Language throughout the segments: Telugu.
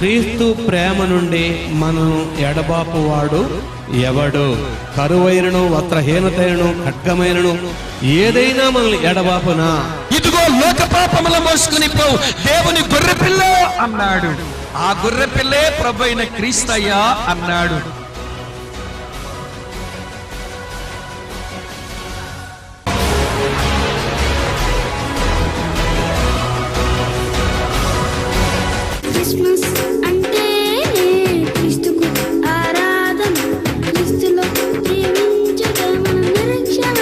క్రీస్తు ప్రేమ నుండి మనను ఎడబాపువాడు ఎవడు? కరువైనను, వస్త్రహీనతైనను, ఖడ్గమైనను ఏదైనా మనల్ని ఎడబాపునా? ఇదిగో లోక పాపముల మోసుకుని పోవు దేవుని గొర్రెపిల్ల అన్నాడు. ఆ గొర్రెపిల్లే ప్రభు అయిన క్రీస్తయ్య అన్నాడు. క్రిస్మస్ అంటే క్రీస్తుకు ఆరాధన, క్రీస్తులో జీవించడం నిరీక్షణ.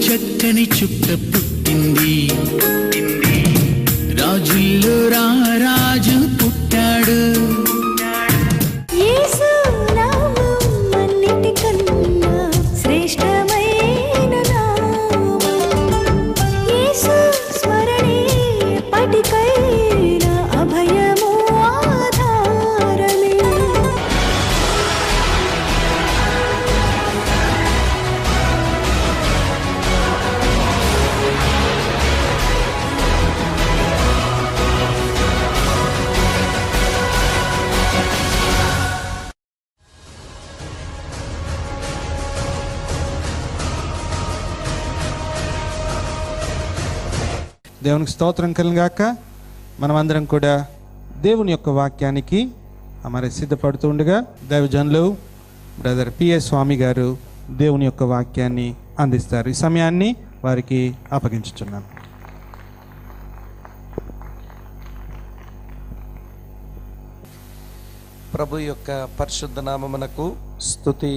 చక్కని చుక్క పుట్టింది, రాజుల్లో రాజు పుట్టాడు. యేసు నామం అన్నిటికన్నా శ్రేష్టమైన నామం. యేసు స్మరణే ఎప్పటికైనా అభయము ఆధారమే. దేవునికి స్తోత్రం కలుగాక. మనమందరం కూడా దేవుని యొక్క వాక్యానికి మరి సిద్ధపడుతూ ఉండగా దైవజనులు బ్రదర్ పిఎస్ స్వామి గారు దేవుని యొక్క వాక్యాన్ని అందిస్తారు. ఈ సమయాన్ని వారికి అప్పగించుచున్నాను. ప్రభు యొక్క పరిశుద్ధ నామమునకు స్తుతి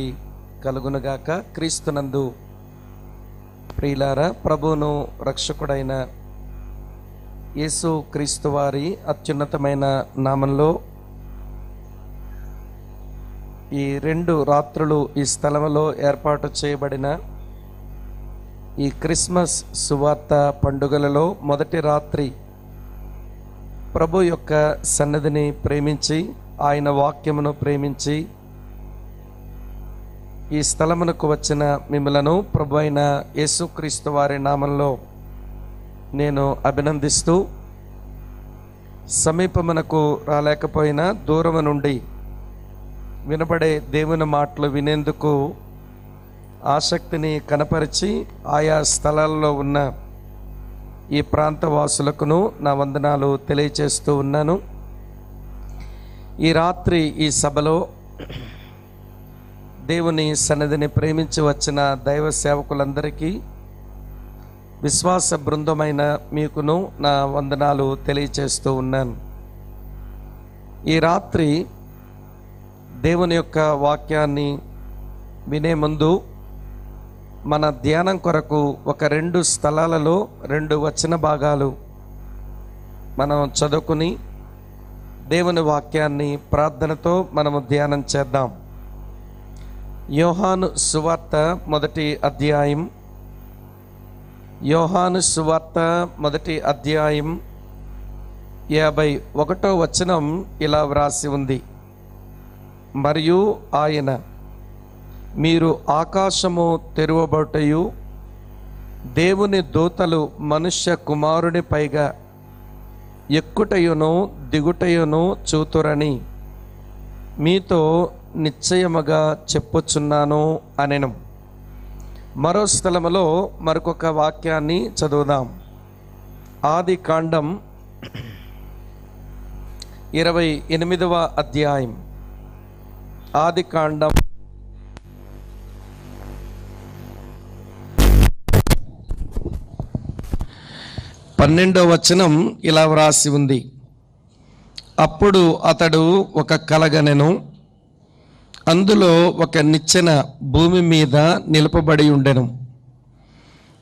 కలుగునుగాక. క్రీస్తునందు ప్రియులారా, ప్రభువును రక్షకుడైన యేసు క్రీస్తు వారి అత్యున్నతమైన నామంలో ఈ 2 రాత్రులు ఈ స్థలంలో ఏర్పాటు చేయబడిన ఈ క్రిస్మస్ సువార్త పండుగలలో మొదటి రాత్రి ప్రభు యొక్క సన్నిధిని ప్రేమించి, ఆయన వాక్యమును ప్రేమించి ఈ స్థలమునకు వచ్చిన మిమ్మలను ప్రభు అయిన యేసుక్రీస్తు వారి నామంలో నేను అభినందిస్తూ, సమీపమునకు రాలేకపోయినా దూరము నుండి వినబడే దేవుని మాటలు వినేందుకు ఆసక్తిని కనపరిచి ఆయా స్థలాల్లో ఉన్న ఈ ప్రాంతవాసులకును నా వందనాలు తెలియచేస్తూ ఉన్నాను. ఈ రాత్రి ఈ సభలో దేవుని సన్నిధిని ప్రేమించి వచ్చిన దైవ సేవకులందరికీ, విశ్వాస బృందమైన మీకును నా వందనాలు తెలియచేస్తూ ఉన్నాను. ఈ రాత్రి దేవుని యొక్క వాక్యాన్ని వినే ముందు మన ధ్యానం కొరకు ఒక 2 స్థలాలలో 2 వచన భాగాలు మనం చదువుకుని దేవుని వాక్యాన్ని ప్రార్థనతో మనము ధ్యానం చేద్దాం. యోహాను సువార్త మొదటి అధ్యాయం, యోహాను సువార్త మొదటి అధ్యాయం 51వ వచనం ఇలా వ్రాసి ఉంది. మరియు ఆయన, మీరు ఆకాశము తెరువబడుటయు దేవుని దూతలు మనుష్య కుమారుని పైగా ఎక్కుటయును దిగుటయును చూతురని మీతో నిశ్చయముగా చెప్పుచున్నాను అనెను. మరో స్థలములో మరొక వాక్యాన్ని చదువుదాం. ఆది కాండం 28వ అధ్యాయం, ఆది కాండం 28 12వ వచనం ఇలా వ్రాసి ఉంది. అప్పుడు అతడు ఒక కలగనెను, అందులో ఒక నిచ్చెన భూమి మీద నిలుపబడి ఉండెను.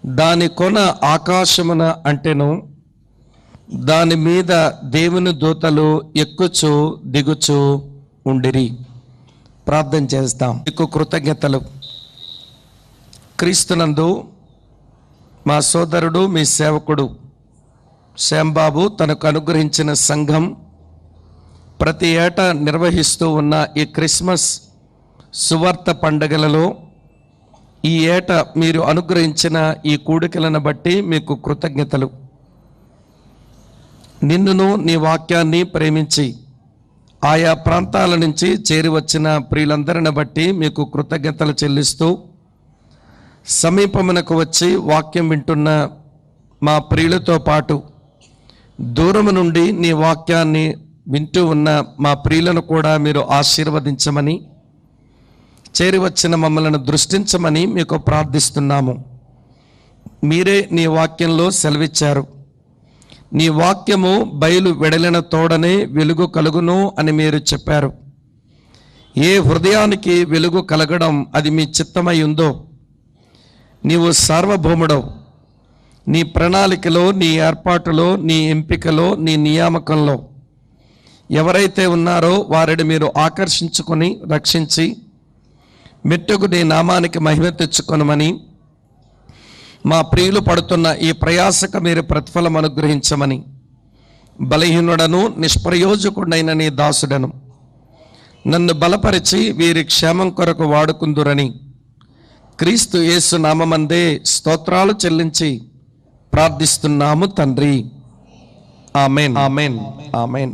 దాని కొన ఆకాశమున అంటెను, దాని మీద దేవుని దూతలు ఎక్కుచూ దిగుచూ ఉండిరి. ప్రార్థన చేస్తాం. మీకు కృతజ్ఞతలు. క్రీస్తునందు మా సోదరుడు, మీ సేవకుడు శ్యాంబాబు తనకు అనుగ్రహించిన సంఘం ప్రతి ఏటా నిర్వహిస్తూ ఉన్న ఈ క్రిస్మస్ సువార్త పండగలలో ఈ ఏట మీరు అనుగ్రహించిన ఈ కూడికలను బట్టి మీకు కృతజ్ఞతలు. నిన్నును నీ వాక్యాన్ని ప్రేమించి ఆయా ప్రాంతాల నుంచి చేరి వచ్చిన ప్రియులందరిని బట్టి మీకు కృతజ్ఞతలు చెల్లిస్తూ, సమీపమునకు వచ్చి వాక్యం వింటున్న మా ప్రియులతో పాటు దూరము నుండి నీ వాక్యాన్ని వింటూ ఉన్న మా ప్రియులను కూడా మీరు ఆశీర్వదించమని, చేరి వచ్చిన మమ్మల్ని దృష్టించమని మీకు ప్రార్థిస్తున్నాము. మీరే నీ వాక్యంలో సెలవిచ్చారు. నీ వాక్యము బయలు వెడలిన తోడనే వెలుగు కలుగును అని మీరు చెప్పారు. ఏ హృదయానికి వెలుగు కలగడం అది మీ చిత్తమై ఉందో, నీవు సార్వభౌముడవు. నీ ప్రణాళికలో, నీ ఏర్పాటులో, నీ ఎంపికలో, నీ నియామకంలో ఎవరైతే ఉన్నారో వారిని మీరు ఆకర్షించుకొని రక్షించి మెట్టుకు నీ నామానికి మహిమ తెచ్చుకొనమని, మా ప్రియులు పడుతున్న ఈ ప్రయాసకు మీరు ప్రతిఫలం అనుగ్రహించమని, బలహీనుడను నిష్ప్రయోజకుడైన నీ దాసుడను నన్ను బలపరిచి వీరి క్షేమం కొరకు వాడుకుందురని క్రీస్తు యేసు నామమందే స్తోత్రాలు చెల్లించి ప్రార్థిస్తున్నాము తండ్రి. ఆమేన్, ఆమేన్, ఆమేన్.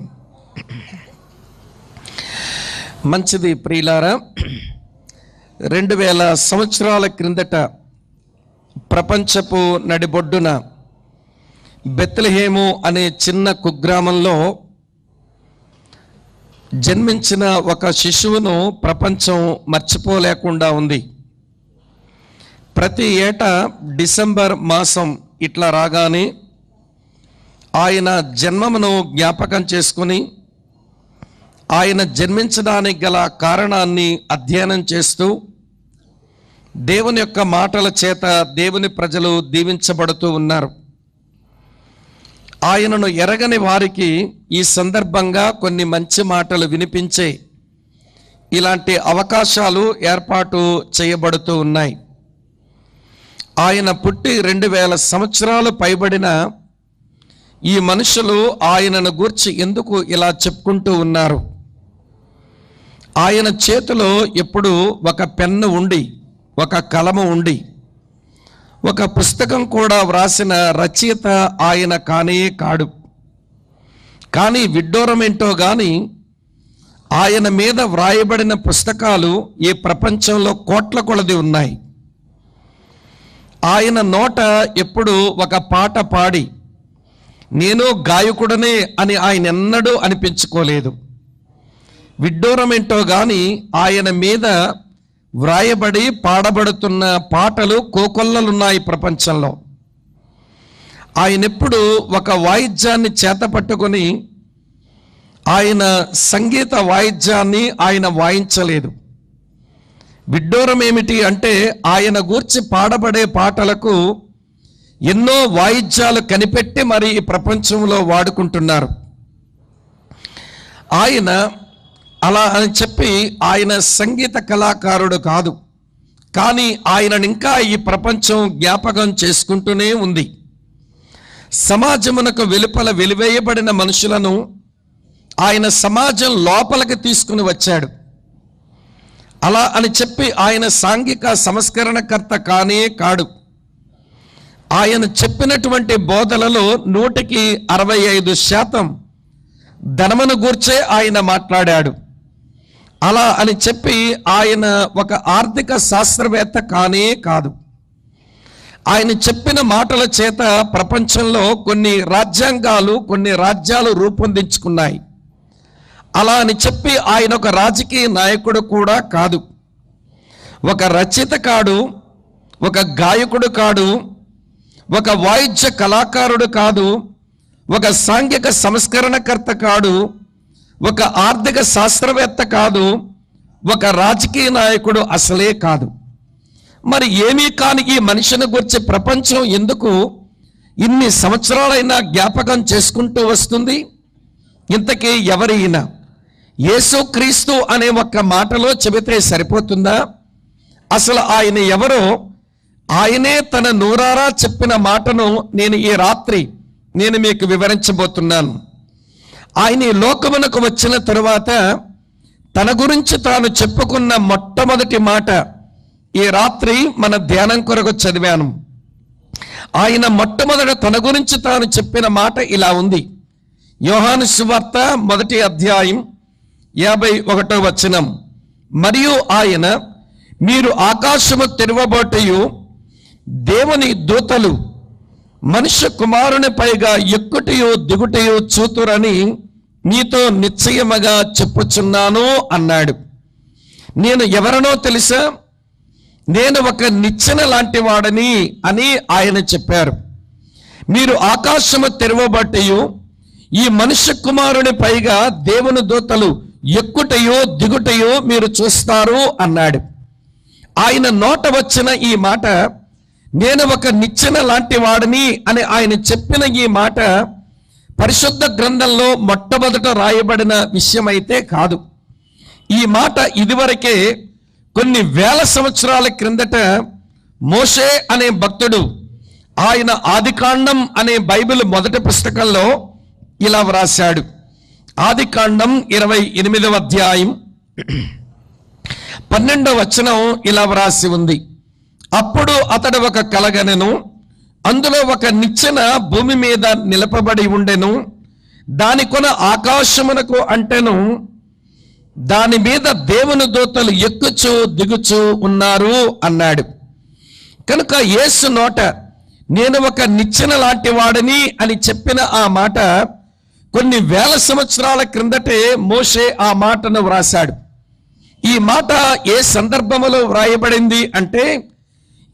మంచిది ప్రియులారా, 2000 సంవత్సరాల క్రిందట ప్రపంచపు నడిబొడ్డున బెత్లెహేము అనే చిన్న కుగ్రామంలో జన్మించిన ఒక శిశువును ప్రపంచం మర్చిపోలేకుండా ఉంది. ప్రతి ఏటా డిసెంబర్ మాసం ఇట్లా రాగానే ఆయన జన్మమును జ్ఞాపకం చేసుకుని ఆయన జన్మించడానికి గల కారణాన్ని అధ్యయనం చేస్తూ దేవుని యొక్క మాటల చేత దేవుని ప్రజలు దీవించబడుతూ ఉన్నారు. ఆయనను ఎరగని వారికి ఈ సందర్భంగా కొన్ని మంచి మాటలు వినిపించే ఇలాంటి అవకాశాలు ఏర్పాటు చేయబడుతూ ఉన్నాయి. ఆయన పుట్టి 2000 సంవత్సరాలు పైబడిన ఈ మనుషులు ఆయనను గూర్చి ఎందుకు ఇలా చెప్పుకుంటూ ఉన్నారు? ఆయన చేతిలో ఎప్పుడు ఒక పెన్ను ఉండి, ఒక కలము ఉండి, ఒక పుస్తకం కూడా వ్రాసిన రచయిత ఆయన కానే కాడు. కానీ విడ్డూరమేంటో కానీ ఆయన మీద వ్రాయబడిన పుస్తకాలు ఈ ప్రపంచంలో కోట్ల కొలది ఉన్నాయి. ఆయన నోట ఎప్పుడు ఒక పాట పాడి నేను గాయకుడనే అని ఆయన ఎన్నడూ అనిపించుకోలేదు. విడ్డూరమేంటో కానీ ఆయన మీద వ్రాయబడి పాడబడుతున్న పాటలు కోకొల్లలున్నాయి ప్రపంచంలో. ఆయన ఎప్పుడు ఒక వాయిద్యాన్ని చేతపట్టుకొని ఆయన సంగీత వాయిద్యాన్ని ఆయన వాయించలేదు. విడ్డూరం ఏమిటి అంటే ఆయన గూర్చి పాడబడే పాటలకు ఎన్నో వాయిద్యాలు కనిపెట్టి మరి ఈ ప్రపంచంలో వాడుకుంటున్నారు. ఆయన అలా అని చెప్పి ఆయన సంగీత కళాకారుడు కాదు, కానీ ఆయనను ఇంకా ఈ ప్రపంచం జ్ఞాపకం చేసుకుంటూనే ఉంది. సమాజమునకు వెలుపల వెలివేయబడిన మనుషులను ఆయన సమాజం లోపలికి తీసుకుని వచ్చాడు. అలా అని చెప్పి ఆయన సాంఘిక సంస్కరణకర్త కానే కాడు. ఆయన చెప్పినటువంటి బోధలలో 165% ధనమును గూర్చే ఆయన మాట్లాడాడు. అలా అని చెప్పి ఆయన ఒక ఆర్థిక శాస్త్రవేత్త కానే కాదు. ఆయన చెప్పిన మాటల చేత ప్రపంచంలో కొన్ని రాజ్యాలు రూపొందించుకున్నాయి. అలా అని చెప్పి ఆయన ఒక రాజకీయ నాయకుడు కూడా కాదు, ఒక రచయిత కాడు, ఒక గాయకుడు కాడు, ఒక వాయిద్య కళాకారుడు కాదు, ఒక సాంఘిక సంస్కరణకర్త కాడు, ఒక ఆర్థిక శాస్త్రవేత్త కాదు, ఒక రాజకీయ నాయకుడు అసలే కాదు. మరి ఏమీ కాని ఈ మనిషిని గురించి ప్రపంచం ఎందుకు ఇన్ని సంవత్సరాలైనా జ్ఞాపకం చేసుకుంటూ వస్తుంది? ఇంతకీ ఎవరైనా యేసుక్రీస్తు అనే ఒక్క మాటలో చెబితే సరిపోతుందా? అసలు ఆయన ఎవరో ఆయనే తన నోరారా చెప్పిన మాటను ఈ రాత్రి నేను మీకు వివరించబోతున్నాను. ఆయన ఈ లోకమునకు వచ్చిన తరువాత తన గురించి తాను చెప్పుకున్న మొట్టమొదటి మాట ఈ రాత్రి మన ధ్యానం కొరకు చదివాను. ఆయన మొట్టమొదట తన గురించి తాను చెప్పిన మాట ఇలా ఉంది. యోహాను సువార్త 1వ అధ్యాయం 51వ వచనం. మరియు ఆయన, మీరు ఆకాశము తెరవబోటయు దేవుని దూతలు మనుష్య కుమారుని పైగా ఎక్కుటయో దిగుటయో చూతురని మీతో నిశ్చయముగా చెప్పుచున్నాను అన్నాడు. నేను ఎవరనో తెలుసా? నేను ఒక నిచ్చెన లాంటి వాడని అని ఆయన చెప్పారు. మీరు ఆకాశము తెరవబట్టయు ఈ మనుష్య కుమారుని పైగా దేవుని దూతలు ఎక్కుటయో దిగుటయో మీరు చూస్తారు అన్నాడు. ఆయన నోట వచ్చిన ఈ మాట, నేను ఒక నిచ్చెన లాంటి వాడిని అని ఆయన చెప్పిన ఈ మాట పరిశుద్ధ గ్రంథంలో మొట్టమొదట రాయబడిన విషయం అయితే కాదు. ఈ మాట ఇదివరకే కొన్ని వేల సంవత్సరాల క్రిందట మోషే అనే భక్తుడు ఆయన ఆదికాండం అనే బైబిల్ మొదటి పుస్తకంలో ఇలా వ్రాశాడు. ఆదికాండం 28వ అధ్యాయం 12వ వచనం ఇలా వ్రాసి ఉంది. అప్పుడు అతడు ఒక కలగనెను, అందులో ఒక నిచ్చెన భూమి మీద నిలపబడి ఉండెను, దాని కొన ఆకాశమునకు అంటెను, దాని మీద దేవుని దూతలు ఎక్కుచూ దిగుచూ ఉన్నారు అన్నాడు. కనుక యేసు నోట నేను ఒక నిచ్చెన లాంటి వాడిని అని చెప్పిన ఆ మాట కొన్ని వేల సంవత్సరాల క్రిందటే మోషే ఆ మాటను వ్రాశాడు. ఈ మాట ఏ సందర్భంలో వ్రాయబడింది అంటే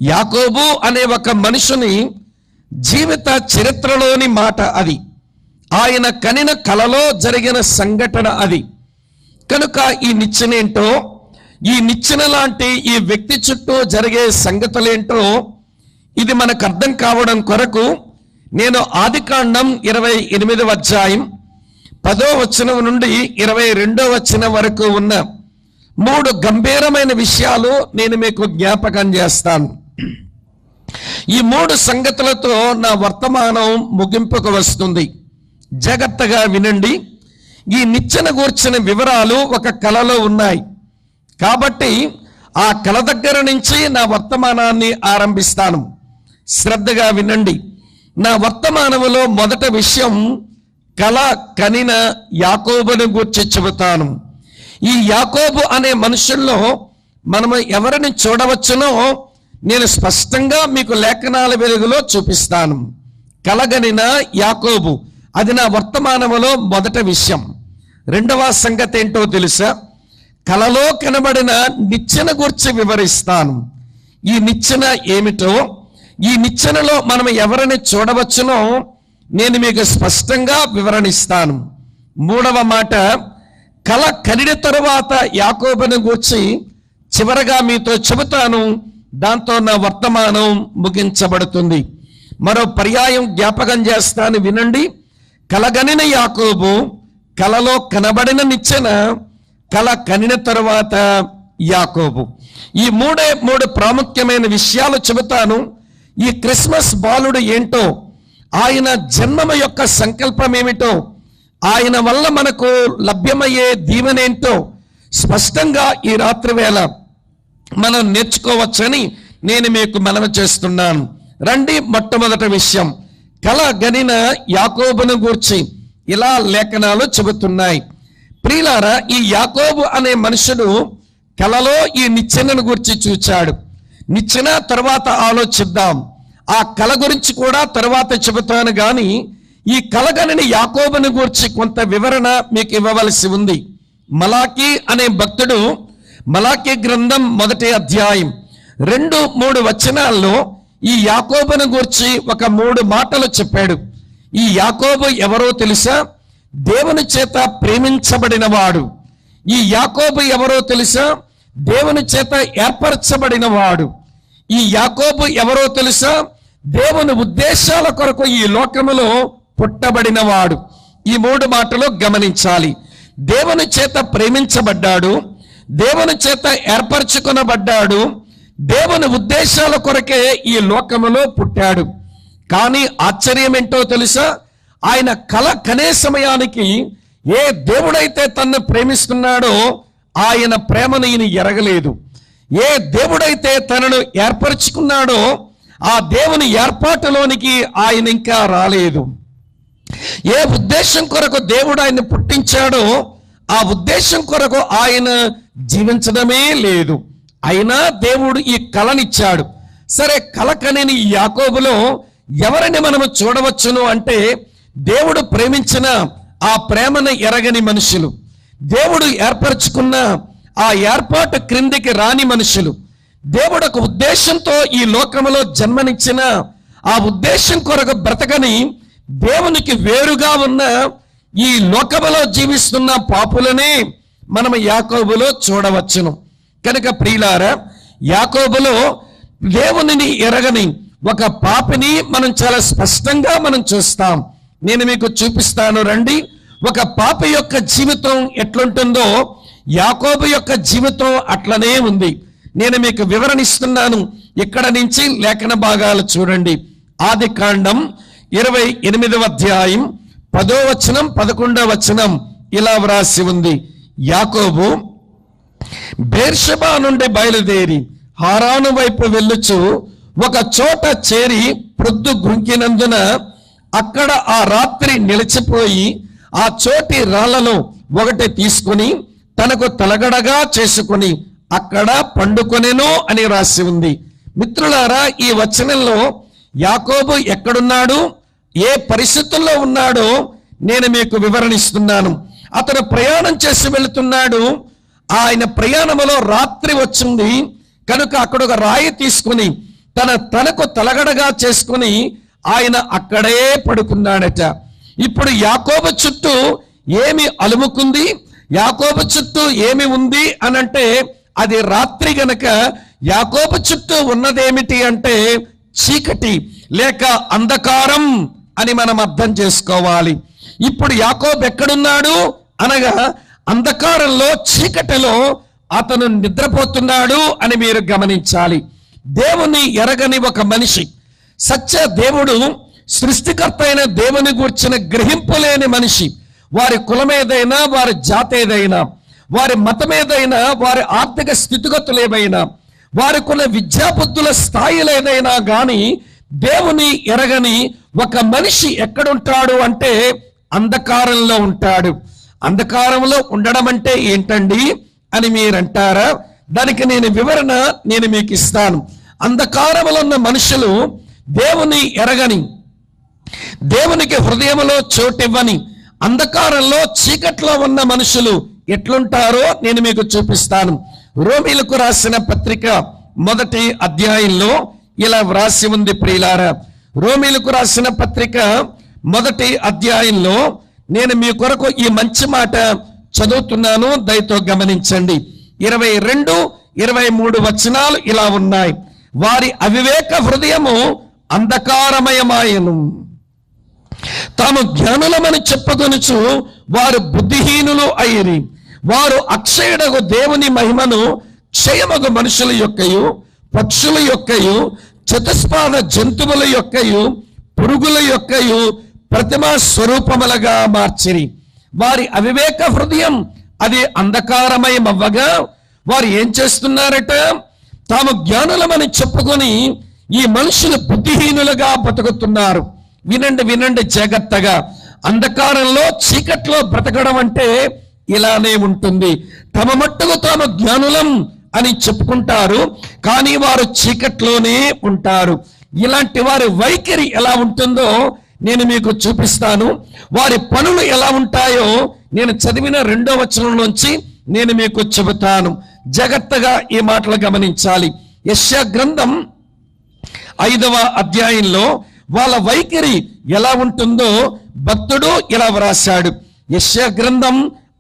యాకోబు అనే ఒక మనుషుని జీవిత చరిత్రలోని మాట అది. ఆయన కనిన కలలో జరిగిన సంఘటన అది. కనుక ఈ నిచ్చెనేంటో, ఈ నిచ్చెన లాంటి ఈ వ్యక్తి చుట్టూ జరిగే సంగతులేంటో ఇది మనకు అర్థం కావడం కొరకు నేను ఆదికాండం 28వ అధ్యాయం 10వ వచనం నుండి 22వ వచనం వరకు ఉన్న 3 గంభీరమైన విషయాలు నేను మీకు జ్ఞాపకం చేస్తాను. ఈ 3 సంగతులతో నా వర్తమానం ముగింపుకు వస్తుంది. జాగ్రత్తగా వినండి. ఈ నిచ్చెన గూర్చిన వివరాలు ఒక కలలో ఉన్నాయి కాబట్టి ఆ కల దగ్గర నుంచి నా వర్తమానాన్ని ఆరంభిస్తాను. శ్రద్ధగా వినండి. నా వర్తమానములో మొదటి విషయం కల కనిన యాకోబును గూర్చి చెబుతాను. ఈ యాకోబు అనే మనుషుల్లో మనము ఎవరిని చూడవచ్చునో నేను స్పష్టంగా మీకు లేఖనాల వెలుగులో చూపిస్తాను. కలగనిన యాకోబు, అది నా వర్తమానములో మొదటి విషయం. రెండవ సంగతి ఏంటో తెలుసా? కలలో కనబడిన నిచ్చెన గురించి వివరిస్తాను. ఈ నిచ్చెన ఏమిటో, ఈ నిచ్చెనలో మనం ఎవరిని చూడవచ్చునో నేను మీకు స్పష్టంగా వివరణిస్తాను. మూడవ మాట, కల కనిన తరువాత యాకోబును గూర్చి చివరగా మీతో చెబుతాను. దాంతో నా వర్తమానం ముగించబడుతుంది. మరో పర్యాయం జ్ఞాపకం చేస్తాను, వినండి. కలగనిన యాకోబు, కలలో కనబడిన నిచ్చెన, కల కనిన తరువాత యాకోబు. ఈ మూడు ప్రాముఖ్యమైన విషయాలు చెబుతాను. ఈ క్రిస్మస్ బాలుడు ఏంటో, ఆయన జన్మము యొక్క సంకల్పం ఏమిటో, ఆయన వల్ల మనకు లభ్యమయ్యే దీవెనేంటో స్పష్టంగా ఈ రాత్రి వేళ మనం నేర్చుకోవచ్చని నేను మీకు మనవి చేస్తున్నాను. రండి, మొట్టమొదటి విషయం, కల గనిన యాకోబును గూర్చి ఇలా లేఖనాలు చెబుతున్నాయి. ప్రియులారా, ఈ యాకోబు అనే మనుషుడు కలలో ఈ నిచ్చెనను గూర్చి చూచాడు. నిచ్చెన తర్వాత ఆలోచిద్దాం, ఆ కల గురించి కూడా తర్వాత చెబుతాను. కానీ ఈ కలగనిని యాకోబును గూర్చి కొంత వివరణ మీకు ఇవ్వవలసి ఉంది. మలాకి అనే భక్తుడు మలాకి గ్రంథం 1వ అధ్యాయం 2-3 వచనాల్లో ఈ యాకోబును గూర్చి ఒక 3 మాటలు చెప్పాడు. ఈ యాకోబు ఎవరో తెలుసా? దేవుని చేత ప్రేమించబడినవాడు. ఈ యాకోబు ఎవరో తెలుసా? దేవుని చేత ఏర్పరచబడినవాడు. ఈ యాకోబు ఎవరో తెలుసా? దేవుని ఉద్దేశాల కొరకు ఈ లోకములో పుట్టబడినవాడు. ఈ 3 మాటలు గమనించాలి. దేవుని చేత ప్రేమించబడ్డాడు, దేవుని చేత ఏర్పరచుకొనబడ్డాడు, దేవుని ఉద్దేశాల కొరకే ఈ లోకములో పుట్టాడు. కానీ ఆశ్చర్యం ఏంటో తెలుసా? ఆయన కల కనే సమయానికి ఏ దేవుడైతే తన్ను ప్రేమిస్తున్నాడో ఆయన ప్రేమను ఈయన ఎరగలేదు. ఏ దేవుడైతే తనను ఏర్పరచుకున్నాడో ఆ దేవుని ఏర్పాటులోనికి ఆయన ఇంకా రాలేదు. ఏ ఉద్దేశం కొరకు దేవుడు ఆయన పుట్టించాడో ఆ ఉద్దేశం కొరకు ఆయన జీవించడమే లేదు. అయినా దేవుడు ఈ కలనిచ్చాడు. సరే, కల కనేని ఈ యాకోబులో ఎవరిని మనము చూడవచ్చును అంటే, దేవుడు ప్రేమించిన ఆ ప్రేమను ఎరగని మనుషులు, దేవుడు ఏర్పరచుకున్న ఆ ఏర్పాటు క్రిందికి రాని మనుషులు, దేవుడు ఒక ఉద్దేశంతో ఈ లోకములో జన్మనిచ్చిన ఆ ఉద్దేశం కొరకు బ్రతకని దేవునికి వేరుగా ఉన్న ఈ లోకములో జీవిస్తున్న పాపులనే మనం యాకోబులో చూడవచ్చును. కనుక ప్రియులారా, యాకోబులో దేవునిని ఎరగని ఒక పాపిని మనం చాలా స్పష్టంగా మనం చూస్తాం. నేను మీకు చూపిస్తాను రండి. ఒక పాపి యొక్క జీవితం ఎట్లుంటుందో యాకోబు యొక్క జీవితం అట్లనే ఉంది. నేను మీకు వివరణ ఇస్తున్నాను. ఇక్కడ నుంచి లేఖన భాగాలు చూడండి. ఆదికాండం 28వ అధ్యాయం 10వ వచనం 11వ వచనం ఇలా వ్రాసి ఉంది. యాకోబు బేర్షెబా నుండి బయలుదేరి హారాను వైపు వెళ్ళుచు ఒక చోట చేరి ప్రొద్దు గుంకినందున అక్కడ ఆ రాత్రి నిలిచిపోయి ఆ చోటి రాళ్లలో ఒకటి తీసుకుని తనకు తలగడగా చేసుకుని అక్కడ పండుకొనెను అని రాసి ఉంది. మిత్రులారా, ఈ వచనంలో యాకోబు ఎక్కడున్నాడు, ఏ పరిస్థితుల్లో ఉన్నాడో నేను మీకు వివరణిస్తున్నాను. అతను ప్రయాణం చేసి వెళుతున్నాడు. ఆయన ప్రయాణములో రాత్రి వచ్చింది కనుక అక్కడ ఒక రాయి తీసుకుని తనకు తలగడగా చేసుకుని ఆయన అక్కడే పడుకున్నాడట. ఇప్పుడు యాకోబు చుట్టూ ఏమి అలుముకుంది, యాకోబు చుట్టూ ఏమి ఉంది అనంటే అది రాత్రి గనక యాకోబు చుట్టూ ఉన్నదేమిటి అంటే చీకటి లేక అంధకారం అని మనం అర్థం చేసుకోవాలి. ఇప్పుడు యాకోబు ఎక్కడున్నాడు అనగా అంధకారంలో, చీకటిలో అతను నిద్రపోతున్నాడు అని మీరు గమనించాలి. దేవుని ఎరగని ఒక మనిషి, సత్య దేవుడు సృష్టికర్త అయిన దేవుని గూర్చిన గ్రహింపు లేని మనిషి, వారి కులమేదైనా, వారి జాతి ఏదైనా, వారి మతమేదైనా, వారి ఆర్థిక స్థితిగతులు ఏవైనా, వారికున్న విద్యాబుద్ధుల స్థాయిలు ఏదైనా గాని దేవుని ఎరగని ఒక మనిషి ఎక్కడుంటాడు అంటే అంధకారంలో ఉంటాడు. అంధకారంలో ఉండడం అంటే ఏంటండి అని మీరంటారా? దానికి నేను వివరణ మీకు ఇస్తాను. అంధకారంలో ఉన్న మనుషులు దేవుని ఎరగని, దేవునికి హృదయంలో చోటివ్వని, అంధకారంలో చీకట్లో ఉన్న మనుషులు ఎట్లుంటారో నేను మీకు చూపిస్తాను. రోమీలకు రాసిన పత్రిక 1వ అధ్యాయంలో ఇలా వ్రాసి ఉంది. ప్రియులారా, రోమీలకు రాసిన పత్రిక 1వ అధ్యాయంలో నేను మీ కొరకు ఈ మంచి మాట చదువుతున్నాను, దయతో గమనించండి. 22, 23 వచనాలు ఇలా ఉన్నాయి. వారి అవివేక హృదయము అంధకారమయమాయను, తాము జ్ఞానులమని చెప్పుకొనుచు వారు బుద్ధిహీనులు అయిరి. వారు అక్షయుడగు దేవుని మహిమను క్షయమగు మనుషుల యొక్కయు, పక్షుల యొక్కయు, చతుస్పాద జంతువుల యొక్కయు, పురుగుల యొక్కయు ప్రతిమా స్వరూపములుగా మార్చిరి. వారి అవివేక హృదయం అది అంధకారమయమవ్వగా వారు ఏం చేస్తున్నారట? తాము జ్ఞానులమని చెప్పుకొని ఈ మనుషులు బుద్ధిహీనులుగా బతుకుతున్నారు. వినండి జాగ్రత్తగా. అంధకారంలో, చీకట్లో బ్రతకడం అంటే ఇలానే ఉంటుంది. తమ మట్టుకు తాము జ్ఞానులం అని చెప్పుకుంటారు, కానీ వారు చీకట్లోనే ఉంటారు. ఇలాంటి వారి వైఖరి ఎలా ఉంటుందో నేను మీకు చూపిస్తాను. వారి పనులు ఎలా ఉంటాయో నేను చదివిన 2వ వచనం నుంచి నేను మీకు చెబుతాను. జాగ్రత్తగా ఈ మాటలు గమనించాలి. యెషయా గ్రంథం 5వ అధ్యాయంలో వాళ్ళ వైఖరి ఎలా ఉంటుందో భక్తుడు ఇలా వ్రాశాడు. యెషయా గ్రంథం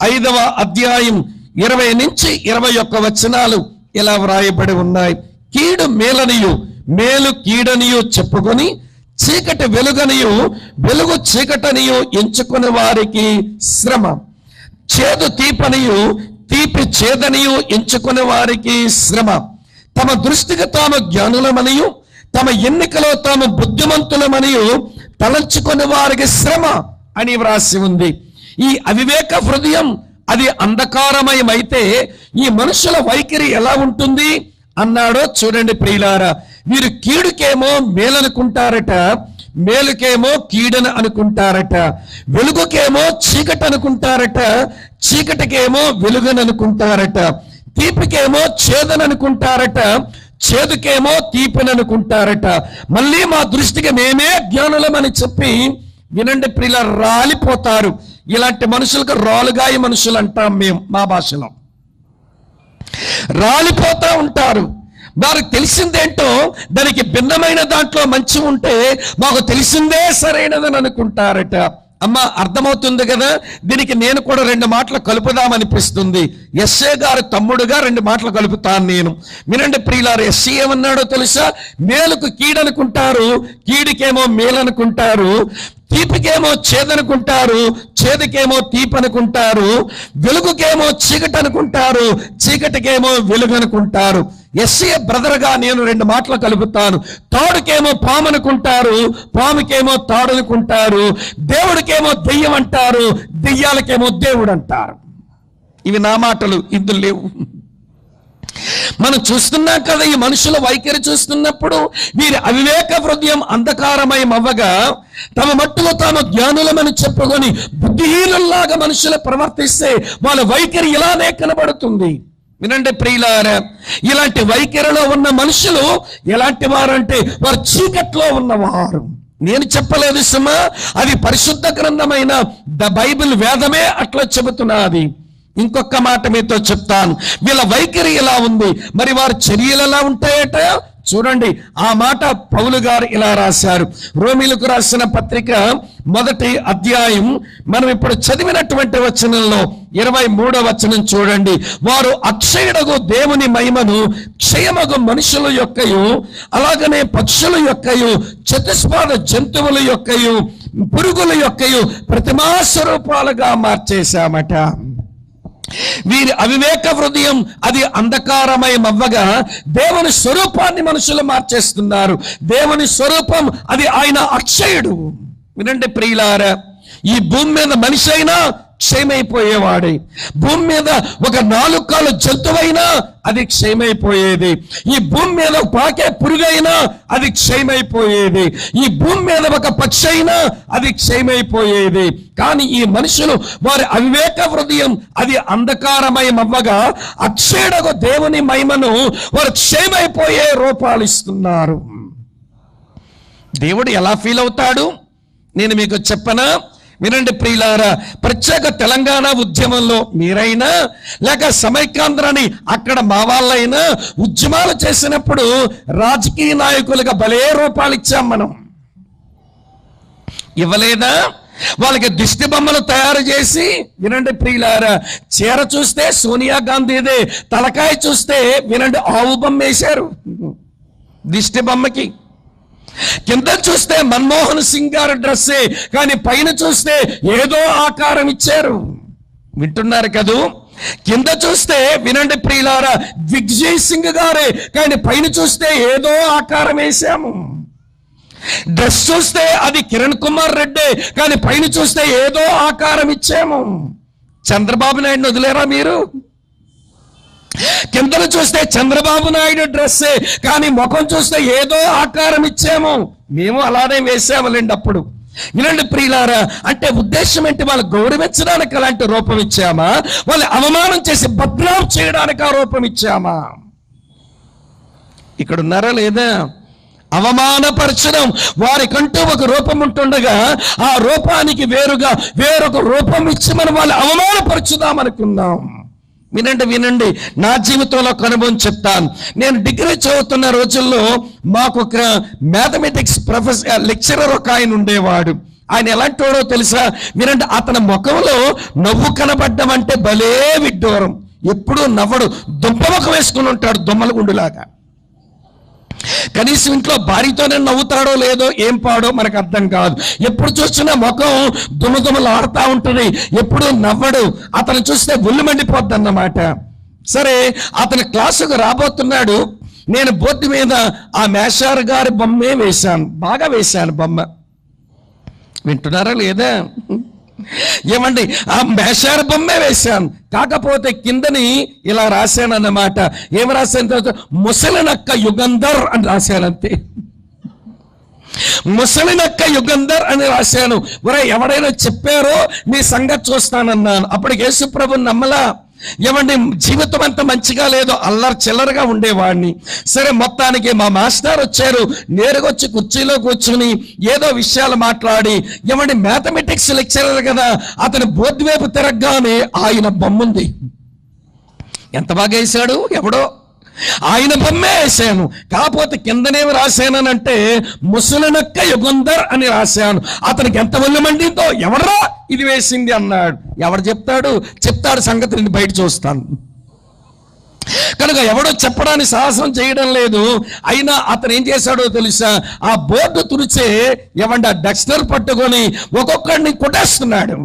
5వ అధ్యాయం 20 నుంచి 21 వచనాలు ఇలా వ్రాయబడి ఉన్నాయి. కీడు మేలనియు మేలు కీడనియు చెప్పుకొని చీకటి వెలుగనియు వెలుగు చీకటనియు ఎంచుకునే వారికి శ్రమ. చేదు తీపనియు తీపి చేదనియు ఎంచుకునే వారికి శ్రమ. తమ దృష్టికి తాము జ్ఞానులమనియు తమ ఎన్నికలో తాము బుద్ధిమంతులమనియు తలంచుకునే వారికి శ్రమ అని వ్రాసి ఉంది. ఈ అవివేక హృదయం అది అంధకారమయమైతే ఈ మనుషుల వైఖరి ఎలా ఉంటుంది అన్నాడో చూడండి ప్రియులారా. వీరు కీడుకేమో మేలనుకుంటారట, మేలుకేమో కీడని అనుకుంటారట. వెలుగుకేమో చీకటి అనుకుంటారట, చీకటికేమో వెలుగని అనుకుంటారట. తీపికేమో చేదని అనుకుంటారట, చేదుకేమో తీపిని అనుకుంటారట. మళ్ళీ మా దృష్టికి మేమే జ్ఞానులమని చెప్పి వినండి ప్రియుల రాలిపోతారు. ఇలాంటి మనుషులకు రాలుగాయ మనుషులు అంటాం మేము మా భాషలో. రాలిపోతా ఉంటారు. వారికి తెలిసిందేంటో దానికి భిన్నమైన దాంట్లో మంచి ఉంటే మాకు తెలిసిందే సరైనదని అనుకుంటారట. అమ్మ అర్థమవుతుంది కదా. దీనికి నేను కూడా 2 మాటలు కలుపుదామనిపిస్తుంది. యెషయా గారు తమ్ముడుగా 2 మాటలు కలుపుతాను నేను. వినండి ప్రియులారు, యెషయా ఏమన్నాడో తెలుసా? మేలుకు కీడనుకుంటారు, కీడికేమో మేలనుకుంటారు. తీపికేమో చేదనుకుంటారు, చేదుకేమో తీపనుకుంటారు. వెలుగుకేమో చీకటి అనుకుంటారు, చీకటికేమో వెలుగు అనుకుంటారు. యెషయా బ్రదర్గా నేను 2 మాటలు కలుపుతాను. తాడుకేమో పాము అనుకుంటారు, పాముకేమో తాడు అనుకుంటారు. దేవుడికేమో దెయ్యం అంటారు, దెయ్యాలకేమో దేవుడు అంటారు. ఇవి నా మాటలు, ఇందులో లేవు. మనం చూస్తున్నాం కదా ఈ మనుషుల వైఖరి చూస్తున్నప్పుడు. వీరి అవివేక హృదయం అంధకారమయం అవ్వగా తమ మట్టులో తాము జ్ఞానులమని చెప్పుకొని బుద్ధిహీనుల్లాగా మనుషులు ప్రవర్తిస్తే వాళ్ళ వైఖరి ఇలానే కనబడుతుంది. వినండి ప్రియులారా, ఇలాంటి వైఖరిలో ఉన్న మనుషులు ఎలాంటి వారంటే వారు చీకట్లో ఉన్నవారు. నేను చెప్పలేదు సుమా, అది పరిశుద్ధ గ్రంథమైన ద బైబిల్ వేదమే అట్లా చెబుతున్నది. ఇంకొక మాట మీతో చెప్తాను. వీళ్ళ వైఖరి ఎలా ఉంది, మరి వారి చర్యలు ఎలా ఉంటాయట చూడండి. ఆ మాట పౌలు గారు ఇలా రాశారు. రోమీలకు రాసిన పత్రిక 1వ అధ్యాయం మనం ఇప్పుడు చదివినటువంటి వచనంలో 23వ వచనం చూడండి. వారు అక్షయుడగు దేవుని మహిమను క్షయమగు మనుషుల యొక్కయు అలాగనే పక్షుల యొక్కయు చతుష్పాద జంతువుల యొక్కయు పురుగుల యొక్కయు ప్రతిమా స్వరూపాలుగా మార్చేశామట. వీరి అవివేక హృదయం అది అంధకారమయం అవ్వగా దేవుని స్వరూపాన్ని మనుషులు మార్చేస్తున్నారు. దేవుని స్వరూపం అది ఆయన అక్షయుడు. వినండి ప్రియులారా, ఈ భూమి మీద మనిషి అయినా క్షయమైపోయేవాడే. భూమి మీద ఒక 4 కాళ్ళ జంతువైనా అది క్షయమైపోయేది. ఈ భూమి మీద పాకే పురుగైనా అది క్షయమైపోయేది. ఈ భూమి మీద ఒక పక్షి అయినా అది క్షయమైపోయేది. కానీ ఈ మనుషులు వారి అవివేక హృదయం అది అంధకారమయం అవ్వగా అక్షయుడగు దేవుని మహిమను వారు క్షయమైపోయే రూపాలు ఇస్తున్నారు. దేవుడు ఎలా ఫీల్ అవుతాడు నేను మీకు చెప్పనా? వినండి ప్రియులారా, ప్రత్యేక తెలంగాణ ఉద్యమంలో మీరైనా లేక సమైక్యాంధ్రని అక్కడ మా వాళ్ళైనా ఉద్యమాలు చేసినప్పుడు రాజకీయ నాయకులుగా భలే రూపాలు ఇచ్చాం మనం. ఇవ్వలేదా? వాళ్ళకి దిష్టి బొమ్మలు తయారు చేసి, వినండి ప్రియులారా, చీర చూస్తే సోనియా గాంధీదే, తలకాయ చూస్తే వినండి ఆవు బొమ్మ వేశారు దిష్టి బొమ్మకి. కింద చూస్తే మన్మోహన్ సింగ్ గారి డ్రెస్సే, కానీ పైన చూస్తే ఏదో ఆకారం ఇచ్చారు. వింటున్నారు కదూ? కింద చూస్తే వినండి ప్రియులారా దిగ్విజయ్ సింగ్ గారే, కానీ పైన చూస్తే ఏదో ఆకారం వేశాము. డ్రెస్ చూస్తే అది కిరణ్ కుమార్ రెడ్డి, కానీ పైన చూస్తే ఏదో ఆకారం ఇచ్చాము. చంద్రబాబు నాయుడుని వదిలేరా మీరు? కిందను చూస్తే చంద్రబాబు నాయుడు డ్రెస్సే, కానీ ముఖం చూస్తే ఏదో ఆకారం ఇచ్చాము. మేము అలానే వేసాములేండి అప్పుడు. వినండి ప్రియులారా, అంటే ఉద్దేశం ఏంటి? వాళ్ళు గౌరవించడానికి అలాంటి రూపం ఇచ్చామా? వాళ్ళు అవమానం చేసి బద్నాం చేయడానికి ఆ రూపం ఇచ్చామా? ఇక్కడ ఉన్నారా లేదా? అవమానపరచడం. వారికంటూ ఒక రూపం ఉంటుండగా ఆ రూపానికి వేరుగా వేరొక రూపం ఇచ్చి మనం వాళ్ళు అవమానపరచుదాం అనుకున్నాం. వినండి, నా జీవితంలో ఒక అనుభవం చెప్తాను. నేను డిగ్రీ చదువుతున్న రోజుల్లో మాకు ఒక మ్యాథమెటిక్స్ లెక్చరర్ ఒక ఆయన ఉండేవాడు. ఆయన ఎలాంటి వాడో తెలుసా? వినండి, అతని ముఖంలో నవ్వు కనబడ్డం అంటే భలే విడ్డూరం. ఎప్పుడూ నవ్వడు, దుంప ముఖం వేసుకుని ఉంటాడు, దొమ్మల గుండులాగా. కనీసం ఇంట్లో భార్యతోనే నవ్వుతాడో లేదో ఏం పాడో మనకు అర్థం కాదు. ఎప్పుడు చూసినా ముఖం దుమదుమలాడుతూ ఉంటుంది, ఎప్పుడు నవ్వడు. అతను చూస్తే ఒళ్ళు మండిపోద్ది అన్నమాట. సరే, అతని క్లాసుకు రాబోతున్నాడు. నేను బోర్డు మీద ఆ మేషార్ గారి బొమ్మే వేశాను, బాగా వేశాను బొమ్మ. వింటున్నారా లేదా? ఏమండి, ఆ మేషార్ బొమ్మే వేశాను. కాకపోతే కిందని ఇలా రాశాను అన్నమాట. ఏం రాశాను తర్వాత? ముసలినక్క యుగంధర్ అని రాశానంతే. ముసలినక్క యుగంధర్ అని రాశాను. ఎవడైనా చెప్పారో నీ సంగతి చూస్తానన్నాను. అప్పుడు యేసుప్రభుని నమ్మలా. ఏమండి, జీవితం అంత మంచిగా లేదో, అల్లరి చిల్లరగా ఉండేవాడిని. సరే, మొత్తానికి మా మాస్టర్ వచ్చారు. నేరుగా వచ్చి కుర్చీలో కూర్చుని ఏదో విషయాలు మాట్లాడి, ఏమండి మ్యాథమెటిక్స్ లెక్చరర్ కదా, అతని బోర్డు వైపు తిరగగానే ఆయన బొమ్ముంది. ఎంత బాగా వేశాడు! ఎవడో ఆయన బొమ్మే వేశాను. కాకపోతే కిందనేమి రాశానంటే ముసలినక్క యుగంధర్ అని రాశాను. అతనికి ఎంత ఒళ్ళు మండిందో, ఎవడరా ఇది వేసింది అన్నాడు. ఎవడు చెప్తాడు సంగతి, నేను బయట చూస్తాను. కనుక ఎవడో చెప్పడానికి సాహసం చేయడం లేదు. అయినా అతను ఏం చేశాడో తెలుసా? ఆ బోర్డు తుడిచే ఏమంటే ఆ డస్టర్ పట్టుకొని ఒక్కొక్కడిని కొట్టేస్తున్నాడు.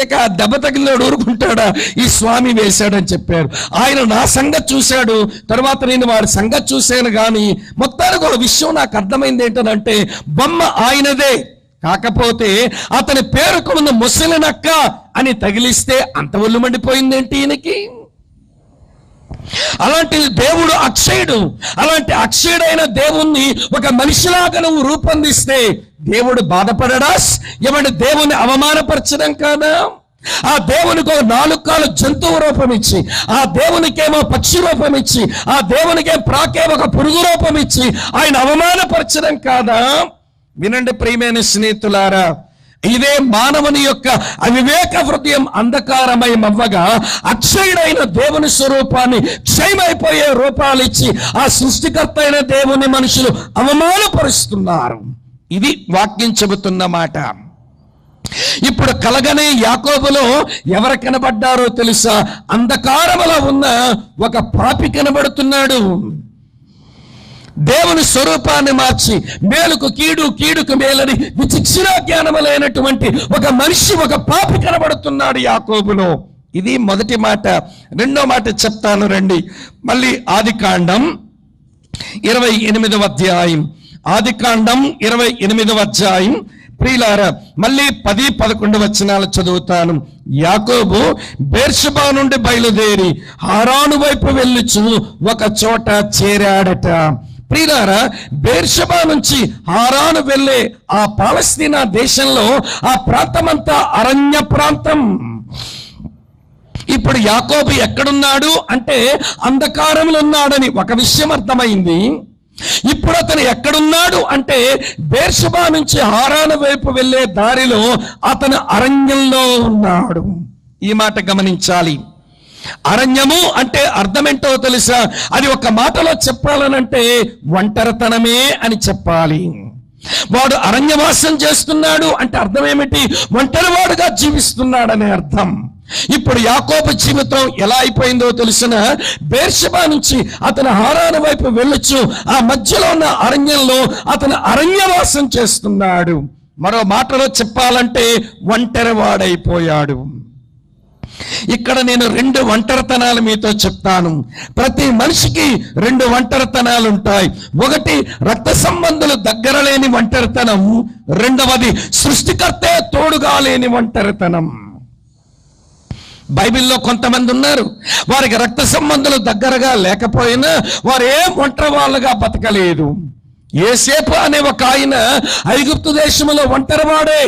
ఇక దెబ్బ తగిలినాడు ఊరుకుంటాడా? ఈ స్వామి వేశాడని చెప్పారు. ఆయన నా సంగతి చూశాడు, తర్వాత నేను వాడి సంగతి చూశాను. కానీ మొత్తానికి ఒక విషయం నాకు అర్థమైంది ఏంటంటే, బొమ్మ ఆయనదే, కాకపోతే అతని పేరుకు ఉన్న ముసలినక్క అని తగిలిస్తే అంత ఒళ్ళు మండిపోయిందేంటి ఈయనకి? అలాంటి దేవుడు అక్షయుడు. అలాంటి అక్షయుడైన దేవుణ్ణి ఒక మనిషిలాగా నువ్వు రూపొందిస్తే దేవుడు బాధపడడా? ఏమంటే దేవుని అవమానపరచడం కాదా? ఆ దేవునికి ఒక 4 కాళ్ళ జంతువు రూపం ఇచ్చి, ఆ దేవునికేమో పక్షి రూపం ఇచ్చి, ఆ దేవునికే ప్రాకేమో ఒక పురుగు రూపం ఇచ్చి ఆయన అవమానపరచడం కాదా? వినండి ప్రియమైన స్నేహితులారా, ఇదే మానవుని యొక్క అవివేక హృదయం అంధకారమయమవ్వగా అక్షయుడైన దేవుని స్వరూపాన్ని క్షయమైపోయే రూపాలు ఇచ్చి ఆ సృష్టికర్త అయిన దేవుని మనుషులు అవమానపరుస్తున్నారు. ఇది వాక్యం చెబుతున్న మాట. ఇప్పుడు కలగనే యాకోబులో ఎవరు కనబడ్డారో తెలుసా? అంధకారములో ఉన్న ఒక పాపి కనబడుతున్నాడు. దేవుని స్వరూపాన్ని మార్చి మేలుకు కీడు, కీడుకు మేలని విచక్షణ జ్ఞానములైనటువంటి ఒక మనిషి, ఒక పాపి కనబడుతున్నాడు యాకోబులో. ఇది మొదటి మాట. రెండో మాట చెప్తాను రండి. మళ్ళీ ఆదికాండం 28వ అధ్యాయం. ఆదికాండం 28వ అధ్యాయం. ప్రియులారా, మళ్ళీ 10-11 వచనాలు చదువుతాను. యాకోబు బెర్షెబా నుండి బయలుదేరి హారాను వైపు వెళ్ళుచు ఒక చోట చేరాడట. ప్రియులారా, బెర్షెబా నుంచి హారాను వెళ్ళే ఆ పాలస్తీనా దేశంలో ఆ ప్రాంతమంతా అరణ్య ప్రాంతం. ఇప్పుడు యాకోబు ఎక్కడున్నాడు అంటే అంధకారంలో ఉన్నాడని ఒక విషయం అర్థమైంది. ఇప్పుడు అతను ఎక్కడున్నాడు అంటే బెర్షెబా నుంచి హారాను వైపు వెళ్ళే దారిలో అతను అరణ్యంలో ఉన్నాడు. ఈ మాట గమనించాలి. అరణ్యము అంటే అర్థమేంటో తెలుసా? అది ఒక మాటలో చెప్పాలనంటే ఒంటరితనమే అని చెప్పాలి. వాడు అరణ్యవాసం చేస్తున్నాడు అంటే అర్థం ఏమిటి? ఒంటరివాడుగా జీవిస్తున్నాడనే అర్థం. ఇప్పుడు యాకోబు జీవితం ఎలా అయిపోయిందో తెలిసిన, బెర్షెబా నుంచి అతను హారాను వైపు వెళ్ళొచ్చు ఆ మధ్యలో ఉన్న అరణ్యంలో అతను అరణ్యవాసం చేస్తున్నాడు. మరో మాటలో చెప్పాలంటే ఒంటరివాడైపోయాడు. ఇక్కడ నేను 2 ఒంటరితనాలు మీతో చెప్తాను. ప్రతి మనిషికి 2 ఒంటరితనాలు ఉంటాయి. ఒకటి రక్త సంబంధులు దగ్గర లేని ఒంటరితనం, రెండవది సృష్టికర్తే తోడుగా లేని ఒంటరితనం. బైబిల్లో కొంతమంది ఉన్నారు, వారికి రక్త సంబంధులు దగ్గరగా లేకపోయినా వారు ఏం ఒంటరి వాళ్ళగా బతకలేదు. యోసేపు అనే ఒక ఆయన ఐగుప్తు దేశంలో ఒంటరివాడే.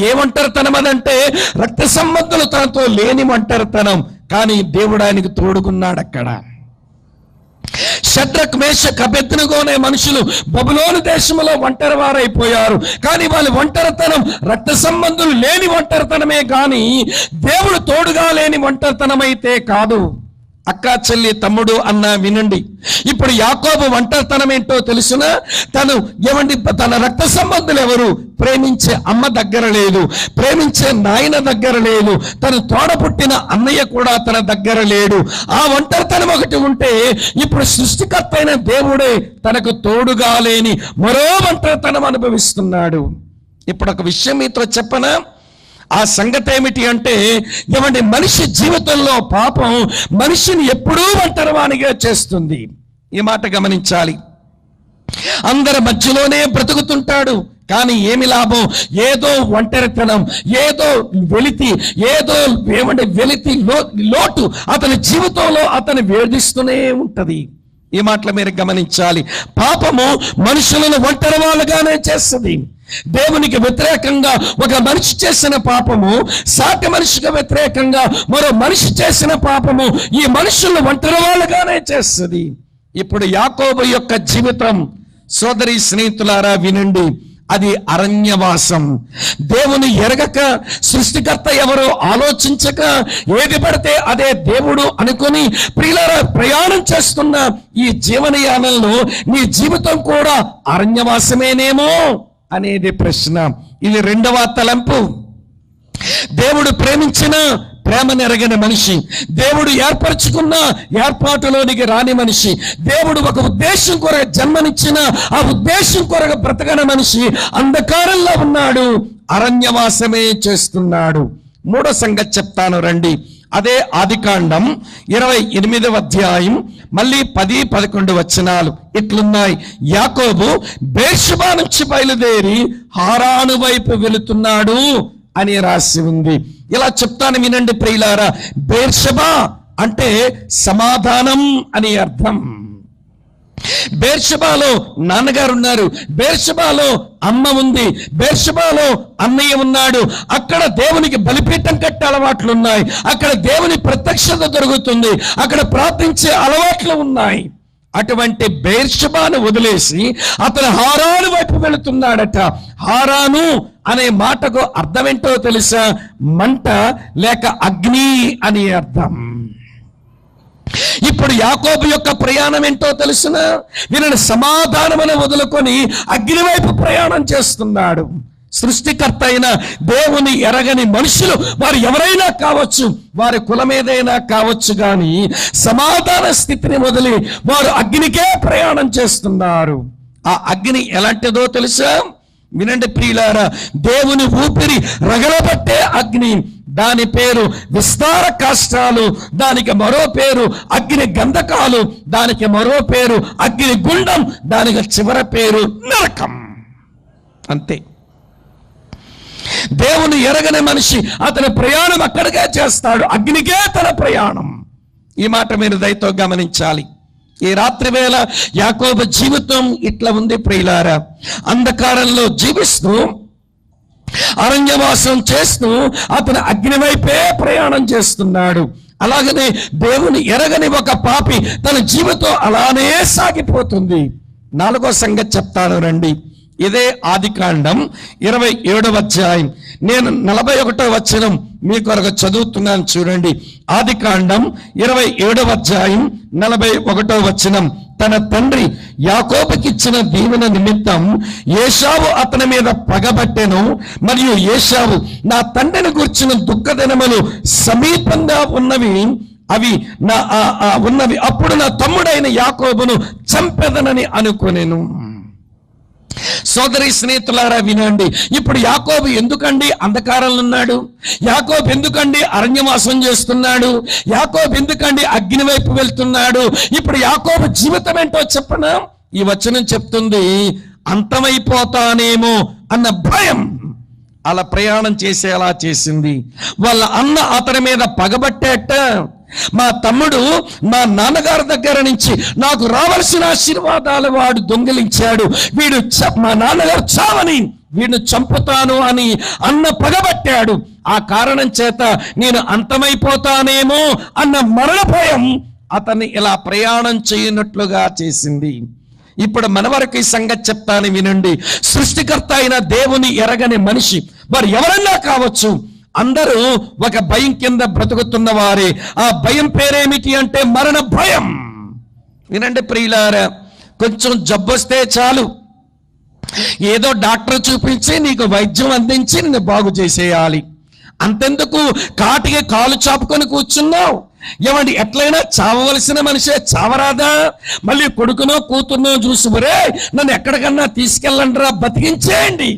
ఏ ఒంటరితనం అదంటే రక్త సంబంధులు తనతో లేని ఒంటరితనం. కానీ దేవుడు ఆయనకు తోడుకున్నాడు అక్కడ. షడ్రక్ మేషక్ అబేద్నెగో అనే మనుషులు బబులోను దేశంలో ఒంటరి వారైపోయారు. కానీ వాళ్ళ ఒంటరితనం రక్త సంబంధులు లేని ఒంటరితనమే కానీ దేవుడు తోడుగా లేని ఒంటరితనం అయితే కాదు. అక్క చెల్లి తమ్ముడు అన్న వినండి, ఇప్పుడు యాకోబు ఒంటరితనం ఏంటో తెలుసునా? తన రక్త సంబంధులు ఎవరు? ప్రేమించే అమ్మ దగ్గర లేదు, ప్రేమించే నాయన దగ్గర లేదు, తను తోడపుట్టిన అన్నయ్య కూడా తన దగ్గర లేడు. ఆ ఒంటరితనం ఒకటి ఉంటే ఇప్పుడు సృష్టికర్త అయిన దేవుడే తనకు తోడుగా లేని మరో ఒంటరితనం అనుభవిస్తున్నాడు. ఇప్పుడు ఒక విషయం మీతో చెప్పనా? ఆ సంగతి ఏమిటి అంటే, మనిషి జీవితంలో పాపం మనిషిని ఎప్పుడూ ఒంటరివానిగా చేస్తుంది. ఈ మాట గమనించాలి. అందరి మధ్యలోనే బ్రతుకుతుంటాడు, కానీ ఏమి లాభం? ఏదో ఒంటరితనం, ఏదో వెలితి లోటు అతని జీవితంలో అతని వేధిస్తూనే ఉంటది. ఈ మాటలు మీరు గమనించాలి. పాపము మనుషులను ఒంటరి వాళ్ళుగానే చేస్తుంది. దేవునికి వ్యతిరేకంగా ఒక మనిషి చేసిన పాపము, సాటి మనిషికి వ్యతిరేకంగా మరో మనిషి చేసిన పాపము ఈ మనుషులను ఒంటరి వాళ్ళుగానే చేస్తుంది. ఇప్పుడు యాకోబు యొక్క జీవితం, సోదరి స్నేహితులారా వినండి, అది అరణ్యవాసం. దేవుని ఎరగక, సృష్టికర్త ఎవరో ఆలోచించక, ఏది పడితే అదే దేవుడు అనుకుని ప్రియులారా ప్రయాణం చేస్తున్న ఈ జీవనయానంలో నీ జీవితం కూడా అరణ్యవాసమేనేమో అనేది ప్రశ్న. ఇది రెండవ తలంపు. దేవుడు ప్రేమించిన ప్రేమ నెరగని మనిషి, దేవుడు ఏర్పరచుకున్న ఏర్పాటులోనికి రాని మనిషి, దేవుడు ఒక ఉద్దేశం కొరకు జన్మనిచ్చిన ఆ ఉద్దేశం కొరకు బ్రతకని మనిషి అంధకారంలో ఉన్నాడు, అరణ్యవాసమే చేస్తున్నాడు. మూడో సంగతి చెప్తాను రండి. అదే ఆదికాండం 28వ అధ్యాయం మళ్ళీ 10-11 వచనాలు ఇట్లున్నాయి. యాకోబు బేర్షెబా నుంచి బయలుదేరి హారాను వైపు వెళుతున్నాడు అని రాసి ఉంది. ఇలా చెప్తాను వినండి ప్రియులారా. బేర్షెబా అంటే సమాధానం అని అర్థం. బేర్షెబాలో నాన్నగారు ఉన్నారు, బేర్షెబాలో అమ్మ ఉంది, బేర్షెబాలో అన్నయ్య ఉన్నాడు. అక్కడ దేవునికి బలిపీఠం కట్టే అలవాట్లు ఉన్నాయి, అక్కడ దేవుని ప్రత్యక్షత దొరుకుతుంది, అక్కడ ప్రార్థించే అలవాట్లు ఉన్నాయి. అటువంటి బేర్షెబాను వదిలేసి అతను హారాను వైపు వెళుతున్నాడట. హారాను అనే మాటకు అర్థం ఏంటో తెలుసా? మంట లేక అగ్ని అని అర్థం. ఇప్పుడు యాకోబు యొక్క ప్రయాణం ఏంటో తెలుసునా? వీళ్ళని సమాధానమని వదులుకొని అగ్ని వైపు ప్రయాణం చేస్తున్నాడు. సృష్టికర్త అయిన దేవుని ఎరగని మనుషులు, వారు ఎవరైనా కావచ్చు, వారి కులమేదైనా కావచ్చు, కానీ సమాధాన స్థితిని వదిలి వారు అగ్నికే ప్రయాణం చేస్తున్నారు. ఆ అగ్ని ఎలాంటిదో తెలుసా? వినండి ప్రియులారా, దేవుని ఊపిరి రగలబట్టే అగ్ని. దాని పేరు విస్తార కాష్టాలు, దానికి మరో పేరు అగ్ని గంధకాలు, దానికి మరో పేరు అగ్ని గుండం, దానికి చివరి పేరు నరకం. అంతే. దేవుని ఎరగని మనిషి అతని ప్రయాణం అక్కడికే చేస్తాడు, అగ్నికే తన ప్రయాణం. ఈ మాట మీరు దయతో గమనించాలి. ఈ రాత్రి వేళ యాకోబు జీవితం ఇట్లా ఉంది ప్రియులారా. అంధకారంలో జీవిస్తూ, అరణ్యవాసం చేస్తూ అతను అగ్ని వైపే ప్రయాణం చేస్తున్నాడు. అలాగనే దేవుని ఎరగని ఒక పాపి తన జీవితం అలానే సాగిపోతుంది. నాలుగో సంగతి చెప్తాను రండి. ఇదే ఆదికాండం 27వ అధ్యాయం. నేను 41వ వచనం మీ కొరకు చదువుతున్నాను చూడండి. ఆదికాండం 27వ అధ్యాయం 41వ వచనం. తన తండ్రి యాకోబుకిచ్చిన దీవెన నిమిత్తం ఏశావు అతని మీద పగబట్టెను. మరియు ఏశావు, నా తండ్రిని గుర్చిన దుఃఖ దినములు సమీపంగా ఉన్నవి అప్పుడు నా తమ్ముడైన యాకోబును చంపెదనని అనుకొనెను. సోదరి స్నేహితులారా వినండి. ఇప్పుడు యాకోబు ఎందుకండి అంధకారంలో ఉన్నాడు? యాకోబు ఎందుకండి అరణ్యవాసం చేస్తున్నాడు? యాకోబు ఎందుకండి అగ్ని వైపు వెళ్తున్నాడు? ఇప్పుడు యాకోబు జీవితం ఏంటో చెప్పనా? ఈ వచనం చెప్తుంది, అంతమైపోతానేమో అన్న భయం అలా ప్రయాణం చేసేలా చేసింది. వాళ్ళ అన్న అతని మీద పగబట్టేట. మా తమ్ముడు మా నాన్నగారి దగ్గర నుంచి నాకు రావాల్సిన ఆశీర్వాదాలు వాడు దొంగిలించాడు, వీడు మా నాన్నగారు చావని వీడిని చంపుతాను అని అన్న పగబట్టాడు. ఆ కారణం చేత నేను అంతమైపోతానేమో అన్న మరణ భయం అతన్ని ఇలా ప్రయాణం చేయనట్లుగా చేసింది. ఇప్పుడు మన వరకు ఈ సంగతి చెప్తాను వినండి. సృష్టికర్త అయిన దేవుని ఎరగని మనిషి వారు ఎవరన్నా కావచ్చు, అందరూ ఒక భయం కింద బ్రతుకుతున్న వారే. ఆ భయం పేరేమిటి అంటే మరణ భయం. వినండి ప్రియులారా, కొంచెం జబ్బొస్తే చాలు ఏదో డాక్టర్ చూపించి నీకు వైద్యం అందించి నిన్ను బాగు చేసేయాలి. అంతెందుకు కాటికి కాలు చాపుకొని కూర్చున్నావు. ఏమండి, ఎట్లయినా చావవలసిన మనిషే చావరాదా? మళ్ళీ కొడుకునో కూతుర్నో చూసి ఒరే నన్ను ఎక్కడికన్నా తీసుకెళ్ళండిరా, బతికించేయండి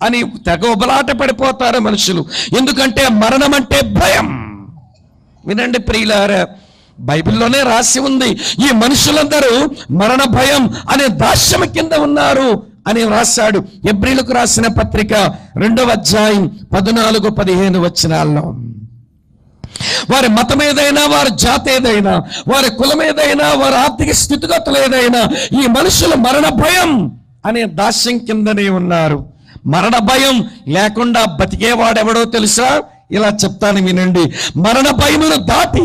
అని తెగ ఉబలాట పడిపోతారు మనుషులు. ఎందుకంటే మరణం అంటే భయం. వినండి ప్రియులారా, బైబిల్లోనే రాసి ఉంది, ఈ మనుషులందరూ మరణ భయం అనే దాస్యం కింద ఉన్నారు అని రాశాడు. హెబ్రీయులకు రాసిన పత్రిక 2వ అధ్యాయం 14-15 వచనాల్లో. వారి మతం ఏదైనా, వారి జాతి ఏదైనా, వారి కులం ఏదైనా, వారి ఆర్థిక స్థితిగతులు ఏదైనా, ఈ మనుషులు మరణ భయం అనే దాస్యం కిందనే ఉన్నారు. మరణ భయం లేకుండా బతికేవాడెవడో తెలుసా? ఇలా చెప్తాను వినండి. మరణ భయమును దాటి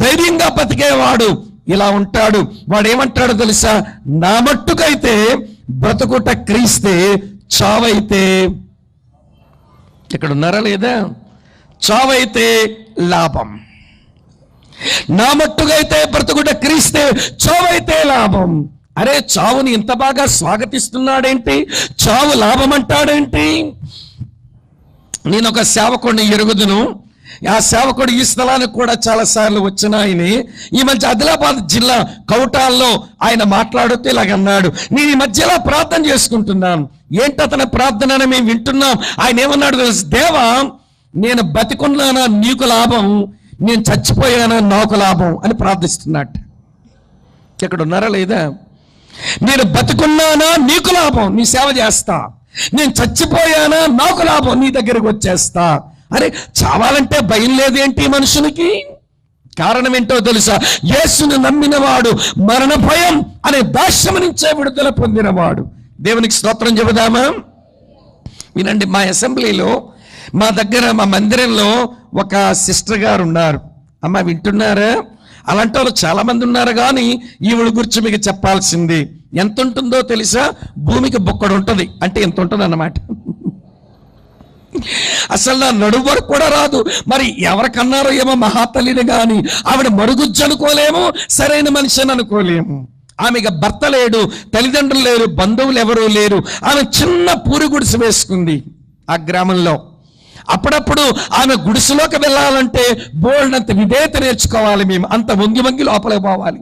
ధైర్యంగా బతికేవాడు ఇలా ఉంటాడు. వాడు ఏమంటాడో తెలుసా? నా మట్టుకైతే బ్రతుకుట క్రీస్తే, చావైతే, ఇక్కడ ఉన్నారా లేదా? చావైతే లాభం. నా మట్టుకైతే బ్రతుకుట క్రీస్తే, చావైతే లాభం. అరే, చావుని ఇంత బాగా స్వాగతిస్తున్నాడేంటి? చావు లాభం అంటాడేంటి? నేను ఒక సేవకుడిని ఎరుగుదును. ఆ సేవకుడు ఈ స్థలానికి కూడా చాలా సార్లు వచ్చిన ఆయనే. ఈ మధ్య ఆదిలాబాద్ జిల్లా కౌటాల్లో ఆయన మాట్లాడుతూ ఇలాగన్నాడు, నేను ఈ మధ్యలో ప్రార్థన చేసుకుంటున్నాను. ఏంటి అతని ప్రార్థన అని మేము వింటున్నాం. ఆయన ఏమన్నాడు తెలుసు? దేవా, నేను బతికున్నానా నీకు లాభం, నేను చచ్చిపోయానా నాకు లాభం అని ప్రార్థిస్తున్నట్టు. ఇక్కడ ఉన్నారా లేదా? నేను బతికున్నానా నీకు లాభం, నీ సేవ చేస్తా. నేను చచ్చిపోయానా నాకు లాభం, నీ దగ్గరకు వచ్చేస్తా. అరే, చావాలంటే భయం లేదేంటి మనుషునికి? కారణం ఏంటో తెలుసా? యేసును నమ్మినవాడు మరణ భయం అనే దాస్యం నుంచే విడుదల పొందినవాడు. దేవునికి స్తోత్రం చెబుదామా? వినండి, మా అసెంబ్లీలో, మా దగ్గర, మా మందిరంలో ఒక సిస్టర్ గారు ఉన్నారు. అమ్మ వింటున్నారా? అలాంటి వాళ్ళు చాలా మంది ఉన్నారు. కానీ ఈవిడ గురించి మీకు చెప్పాల్సింది ఎంత ఉంటుందో తెలుసా? భూమికి బొక్కడు ఉంటుంది, అంటే ఎంత ఉంటుంది అన్నమాట. అసలు నా నడుము వరకు కూడా రాదు. మరి ఎవరికన్నారో ఏమో మహాతల్లిని, కానీ ఆవిడ మరుగుజ్జు అనుకోలేము, సరైన మనిషి అని అనుకోలేము. ఆమెకి భర్త లేడు, తల్లిదండ్రులు లేరు, బంధువులు ఎవరూ లేరు. ఆమె చిన్న పూరి గుడిసె వేసుకుంది ఆ గ్రామంలో. అప్పుడప్పుడు ఆమె గుడిసెలోకి వెళ్ళాలంటే బోల్డంత విధేయత నేర్చుకోవాలి మేము, అంత వంగి వంగి లోపలికి పోవాలి.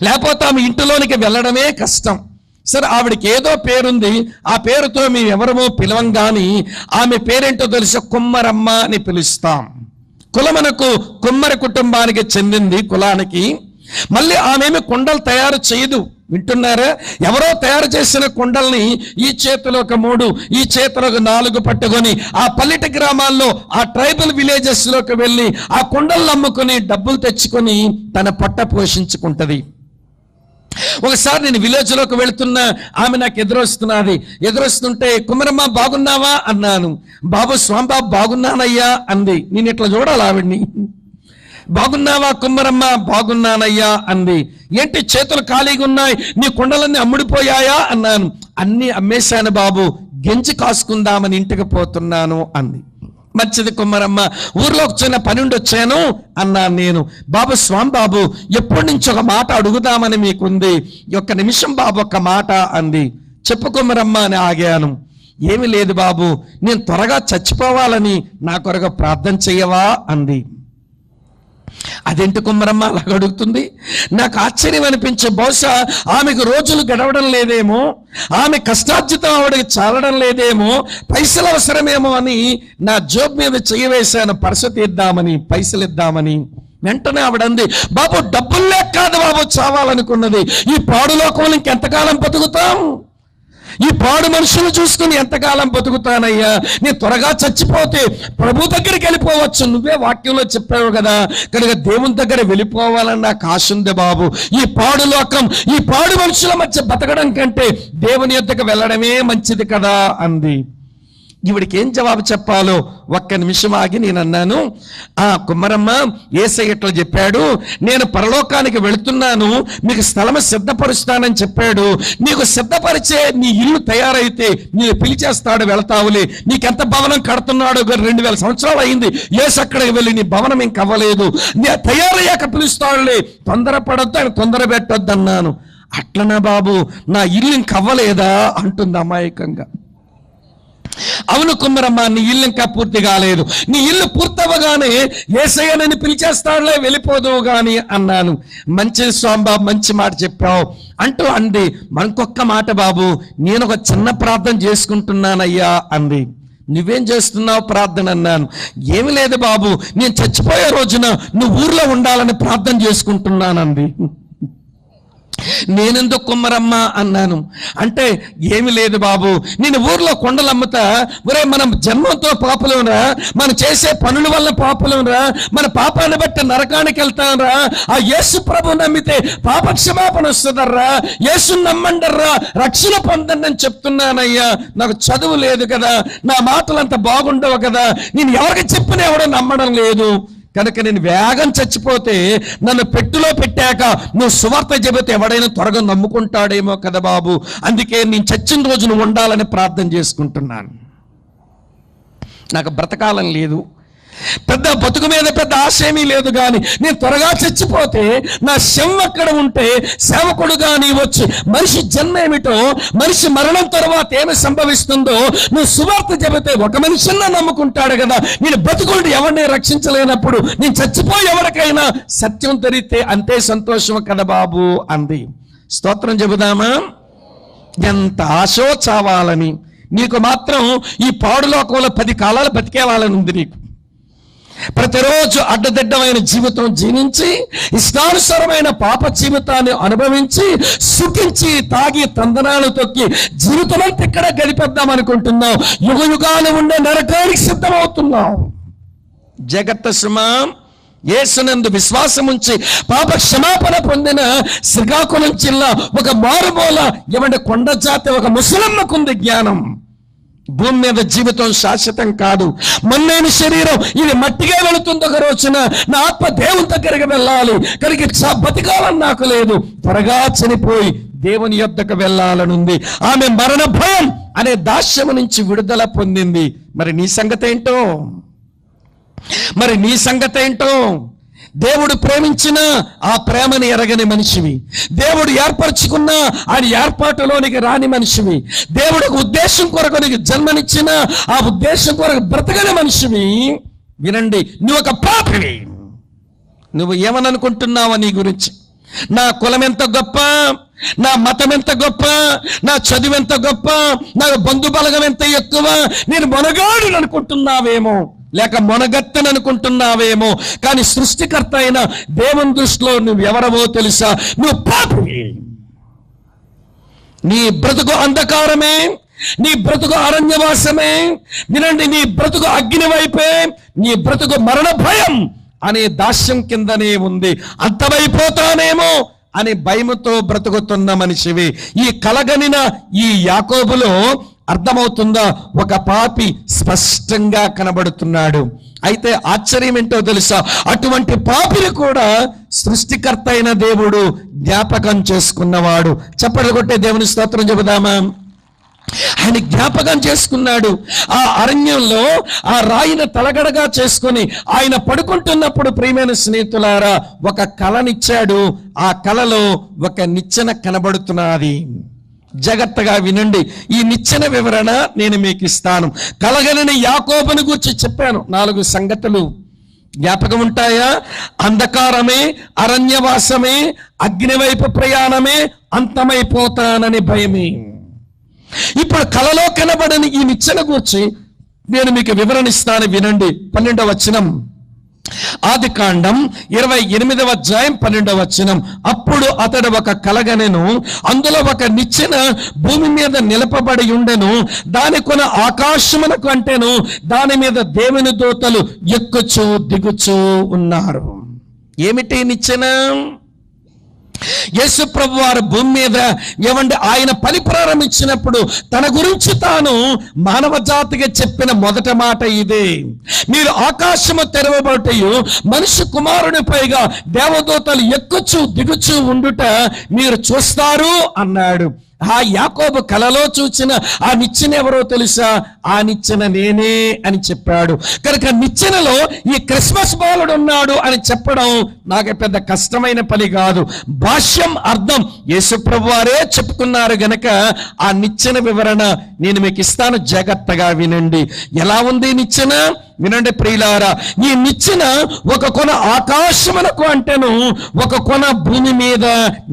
లేకపోతే ఆమె ఇంటిలోనికి వెళ్ళడమే కష్టం. సరే, ఆవిడకి ఏదో పేరుంది, ఆ పేరుతో మేము ఎవరమో పిలవం. కానీ ఆమె పేరేంటో తెలిసి కుమ్మరమ్మ అని పిలుస్తాం. కులమనకు కుమ్మరి కుటుంబానికి చెందింది కులానికి. మళ్ళీ ఆమెమి కుండలు తయారు చేయదు. వింటున్నారా? ఎవరో తయారు చేసిన కుండల్ని ఈ చేతిలో ఒక 3, ఈ చేతిలో ఒక 4 పట్టుకొని ఆ పల్లెటి గ్రామాల్లో, ఆ ట్రైబల్ విలేజెస్ లోకి వెళ్ళి ఆ కుండలను అమ్ముకొని డబ్బులు తెచ్చుకొని తన పొట్ట పోషించుకుంటది. ఒకసారి నేను విలేజ్ లోకి వెళుతున్నా, ఆమె నాకు ఎదురొస్తుంటే కుమ్మరమ్మ బాగున్నావా అన్నాను. బాబు స్వామిబాబు బాగున్నానయ్యా అంది. నేను ఇట్లా చూడాలి ఆవిడ్ని. బాగున్నావా కుమ్మరమ్మ? బాగున్నానయ్యా అంది. ఏంటి చేతులు ఖాళీగా ఉన్నాయి, నీ కుండలన్నీ అమ్ముడిపోయాయా అన్నాను. అన్ని అమ్మేశాను బాబు, గెంజి కాసుకుందామని ఇంటికి పోతున్నాను అంది. మంచిది కుమ్మరమ్మ, ఊర్లో చిన్న పని ఉండి వచ్చాను అన్నాను నేను. బాబు స్వామిబాబు, ఎప్పటి నుంచి ఒక మాట అడుగుదామని మీకుంది, ఒక్క నిమిషం బాబు, ఒక్క మాట అంది. చెప్పు కుమ్మరమ్మ అని ఆగాను. ఏమి లేదు బాబు, నేను త్వరగా చచ్చిపోవాలని నా కొరకు ప్రార్థన చెయ్యవా అంది. అదేంటి కుమ్మరమ్మ అలాగ అడుగుతుంది? నాకు ఆశ్చర్యం అనిపించే, బహుశా ఆమెకు రోజులు గడవడం లేదేమో, ఆమె కష్టార్జితం ఆవిడకి చాలడం లేదేమో, పైసలు అవసరమేమో అని నా జోబ్ మీద చెయ్యవేశాను, పర్సు తీద్దామని, పైసలు ఇద్దామని. వెంటనే ఆవిడ అంది, బాబు డబ్బుల్లే కాదు బాబు చావాలనుకున్నది, ఈ పాడులోకంలో ఇంకెంతకాలం బతుకుతాం? ఈ పాడు మనుషులు చూసుకుని ఎంతకాలం బతుకుతానయ్యా? నేను త్వరగా చచ్చిపోతే ప్రభు దగ్గరికి వెళ్ళిపోవచ్చు. నువ్వే వాక్యంలో చెప్పావు కదా, కనుక దేవుని దగ్గర వెళ్ళిపోవాలని నాకు ఆశ ఉంది బాబు. ఈ పాడు లోకం, ఈ పాడు మనుషుల మధ్య బతకడం కంటే దేవుని యొద్దకు వెళ్ళడమే మంచిది కదా అంది. ఈవిడికి ఏం జవాబు చెప్పాలో ఒక్క నిమిషం ఆగి నేను అన్నాను, కుమ్మరమ్మ యేసయ్య ఇట్లా చెప్పాడు, నేను పరలోకానికి వెళుతున్నాను, మీకు స్థలము సిద్ధపరుస్తానని చెప్పాడు. నీకు సిద్ధపరిచే నీ ఇల్లు తయారైతే నేను పిలిచేస్తాడు, వెళతావులే. నీకెంత భవనం కడుతున్నాడు, 2000 సంవత్సరాలు అయింది, యేసు అక్కడికి వెళ్ళి నీ భవనం ఇంక అవ్వలేదు, నీ తయారయ్యాక పిలుస్తాడులే, తొందరపడొద్దు, ఆయన తొందర పెట్టొద్దు అన్నాను. అట్లనా బాబు, నా ఇల్లు ఇంక అవ్వలేదా అంటుంది అమాయకంగా. అవును కుమ్మరమ్మ, నీ ఇల్లు ఇంకా పూర్తి కాలేదు, నీ ఇల్లు పూర్తవగానే యేసయ్య నన్ను పిలిచేస్తాడులే, వెళ్ళిపోదువు గాని అన్నాను. మంచి స్వామిబాబు, మంచి మాట చెప్పావు అంటూ అంది. మనకొక్క మాట బాబు, నేను ఒక చిన్న ప్రార్థన చేసుకుంటున్నానయ్యా అంది. నువ్వేం చేస్తున్నావు ప్రార్థన అన్నాను. ఏమి లేదు బాబు, నేను చచ్చిపోయే రోజున నువ్వు ఊర్లో ఉండాలని ప్రార్థన చేసుకుంటున్నానంది. నేనెందుకు కుమ్మరమ్మ అన్నాను. అంటే ఏమి లేదు బాబు, నేను ఊర్లో కొండలు అమ్ముతా, ఒరే మనం జన్మంతో పాపులంరా, మనం చేసే పనుల వల్ల పాపులంరా, మన పాపాన్ని బట్టి నరకానికి వెళ్తాంరా, ఆ యేసు ప్రభు నమ్మితే పాప క్షమాపణ వస్తుందర్రా, యేసుని నమ్మండర్రా, రక్షణ పొందండి అని చెప్తున్నానయ్యా. నాకు చదువు లేదు కదా, నా మాటలు అంత బాగుండవు కదా, నేను ఎవరికి చెప్పినా ఎవడో నమ్మడం లేదు కనుక నేను వేగం చచ్చిపోతే నన్ను పెట్టులో పెట్టాక నువ్వు సువార్త చెబితే ఎవడైనా త్వరగా నమ్ముకుంటాడేమో కదా బాబు, అందుకే నేను చచ్చిన రోజు నువ్వు ఉండాలని ప్రార్థన చేసుకుంటున్నాను. నాకు బ్రతకాలం లేదు, పెద్ద బతుకు మీద పెద్ద ఆశ ఏమీ లేదు, కానీ నేను త్వరగా చచ్చిపోతే నా శవం అక్కడ ఉంటే సేవకుడుగా నీ వచ్చి మనిషి జన్మ ఏమిటో, మనిషి మరణం తర్వాత ఏమి సంభవిస్తుందో నువ్వు సువార్త చెబితే ఒక మనిషిని నమ్ముకుంటాడు కదా, నేను బతుకుంటూ ఎవరిని రక్షించలేనప్పుడు నేను చచ్చిపోయి ఎవరికైనా సత్యం తెరితే అంతే సంతోషం కదా బాబు అంది. స్తోత్రం చెబుదామా? ఎంత ఆశో చావాలని, నీకు మాత్రం ఈ పాడులోకంలో 10 కాలాలు బతికేవాలని ఉంది. నీకు ప్రతిరోజు అడ్డదిడ్డమైన జీవితం జీవించి ఇష్టానుసారమైన పాప జీవితాన్ని అనుభవించి సుఖించి తాగి తందనాలు తొక్కి జీవితమంతా ఇక్కడ గడిపేద్దాం అనుకుంటున్నావు. యుగ యుగాలు ఉండే నరకానికి సిద్ధమవుతున్నావు. జగత్ సుమా, యేసునందు విశ్వాసం ఉంచి పాప క్షమాపణ పొందిన శ్రీకాకుళం జిల్లా ఒక మారుమూల ఏమంటే కొండ జాతి ఒక ముసలమ్మకుంది జ్ఞానం. భూమి మీద జీవితం శాశ్వతం కాదు, మన్నైన శరీరం ఇది మట్టిగా వెళుతుంది. ఒక రోజున నా ఆత్మ దేవుని దగ్గరికి వెళ్ళాలి, కనుక బతికాలని నాకు లేదు, త్వరగా చనిపోయి దేవుని యొద్దకు వెళ్ళాలనుంది. ఆమె మరణ భయం అనే దాస్యము నుంచి విడుదల పొందింది. మరి నీ సంగతి ఏంటో? మరి నీ సంగతి ఏంటో? దేవుడు ప్రేమించిన ఆ ప్రేమని ఎరగని మనిషివి, దేవుడు ఏర్పరచుకున్న ఆయన ఏర్పాటులోనికి రాని మనిషివి, దేవుడు ఉద్దేశం కొరకు నీకు జన్మనిచ్చిన ఆ ఉద్దేశం కొరకు బ్రతకని మనిషివి. వినండి, నువ్వు ఒక పాపివి. నువ్వు ఏమని అనుకుంటున్నావా నీ గురించి? నా కులం ఎంత గొప్ప, నా మతం ఎంత గొప్ప, నా చదువు ఎంత గొప్ప, నా బంధు బలగం ఎంత ఎక్కువ, నేను మొనగాడు అనుకుంటున్నావేమో, లేక మొనగత్తని అనుకుంటున్నావేమో, కానీ సృష్టికర్త అయిన దేవుని దృష్టిలో నువ్వెవరవో తెలుసా? నువ్వు పాపివి. నీ బ్రతుకు అంధకారమే, నీ బ్రతుకు అరణ్యవాసమే. వినండి, నీ బ్రతుకు అగ్ని వైపే, నీ బ్రతుకు మరణ భయం అనే దాస్యం కిందనే ఉంది. అంతమైపోతానేమో అనే భయముతో బ్రతుకుతున్న మనిషివి. ఈ కలగనిన ఈ యాకోబులో అర్థమవుతుందా? ఒక పాపి స్పష్టంగా కనబడుతున్నాడు. అయితే ఆశ్చర్యం ఏంటో తెలుసా? అటువంటి పాపిని కూడా సృష్టికర్త అయిన దేవుడు జ్ఞాపకం చేసుకున్నవాడు. చప్పట్లు కొట్టే దేవుని స్తోత్రం చెబుదామా? ఆయన జ్ఞాపకం చేసుకున్నాడు. ఆ అరణ్యంలో ఆ రాయిని తలగడగా చేసుకొని ఆయన పడుకుంటున్నప్పుడు ప్రియమైన స్నేహితులారా ఒక కలనిచ్చాడు. ఆ కలలో ఒక నిచ్చెన కనబడుతున్నది. జాగ్రత్తగా వినండి, ఈ నిచ్చెన వివరణ నేను మీకు ఇస్తాను. కలగలని యాకోబుని గురించి చెప్పాను. 4 సంగతులు జ్ఞాపకం ఉంటాయా? అంధకారమే, అరణ్యవాసమే, అగ్నివైపు ప్రయాణమే, అంతమైపోతానని భయమే. ఇప్పుడు కలలో కనబడని ఈ నిచ్చెన గురించి నేను మీకు వివరణ ఇస్తాను. వినండి. 12వ వచనం, ఆదికాండం 28వ అధ్యాయం 12వ వచనం. అప్పుడు అతడు ఒక కలగనెను, అందులో ఒక నిచ్చెన భూమి మీద నిలపబడి ఉండెను, దాని కొన ఆకాశమునకు అంటెను, దాని మీద దేవుని దూతలు ఎక్కుచూ దిగుచూ ఉన్నారు. ఏమిటి నిచ్చెన? యేసు ప్రభు వారు భూమి మీద ఏమంటే ఆయన పని ప్రారంభించినప్పుడు తన గురించి తాను మానవ జాతికి చెప్పిన మొదటి మాట ఇదే: మీరు ఆకాశము తెరవబట్టయు మనిషి కుమారుని పైగా దేవదూతలు ఎక్కుచు దిగుచు ఉండుట మీరు చూస్తారు అన్నాడు. ఆ యాకోబు కలలో చూచిన ఆ నిచ్చెన ఎవరో తెలుసా? ఆ నిచ్చెన నేనే అని చెప్పాడు. కనుక నిచ్చెనలో ఈ క్రిస్మస్ బాలుడు ఉన్నాడు అని చెప్పడం నాకు పెద్ద కష్టమైన పని కాదు. భాష్యం అర్థం యేసు ప్రభు వారే చెప్పుకున్నారు గనక ఆ నిచ్చెన వివరణ నేను మీకు ఇస్తాను, జాగ్రత్తగా వినండి. ఎలా ఉంది నిచ్చెన? వినండి ప్రియులారా. ఈ నిచ్చెన ఒక కొన ఆకాశమునకు అంటేను, ఒక కొన భూమి మీద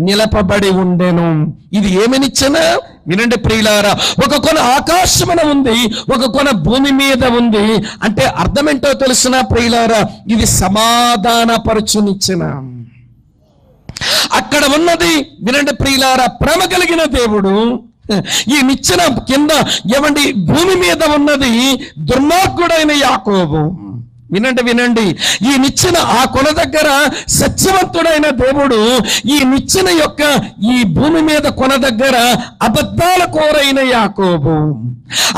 నిలపబడి ఉండెను. ఇది ఏమి నిచ్చెన? వినండి ప్రియులారా. ఒక కొన ఆకాశమున ఉంది, ఒక కొన భూమి మీద ఉంది. అంటే అర్థం ఏంటో తెలుసిన ప్రియులారా? ఇది సమాధానపరచు నిచ్చెన. అక్కడ ఉన్నది వినండి ప్రియులారా, ప్రేమ కలిగిన దేవుడు. ఈ నిచ్చెన కింద ఏమండి భూమి మీద ఉన్నది దుర్మార్గుడైన యాకోబు. వినండి. ఈ నిచ్చెన ఆ కొన దగ్గర సత్యవంతుడైన దేవుడు. ఈ నిచ్చెన యొక్క ఈ భూమి మీద కొన దగ్గర అబద్ధాల కోరైన యాకోబు.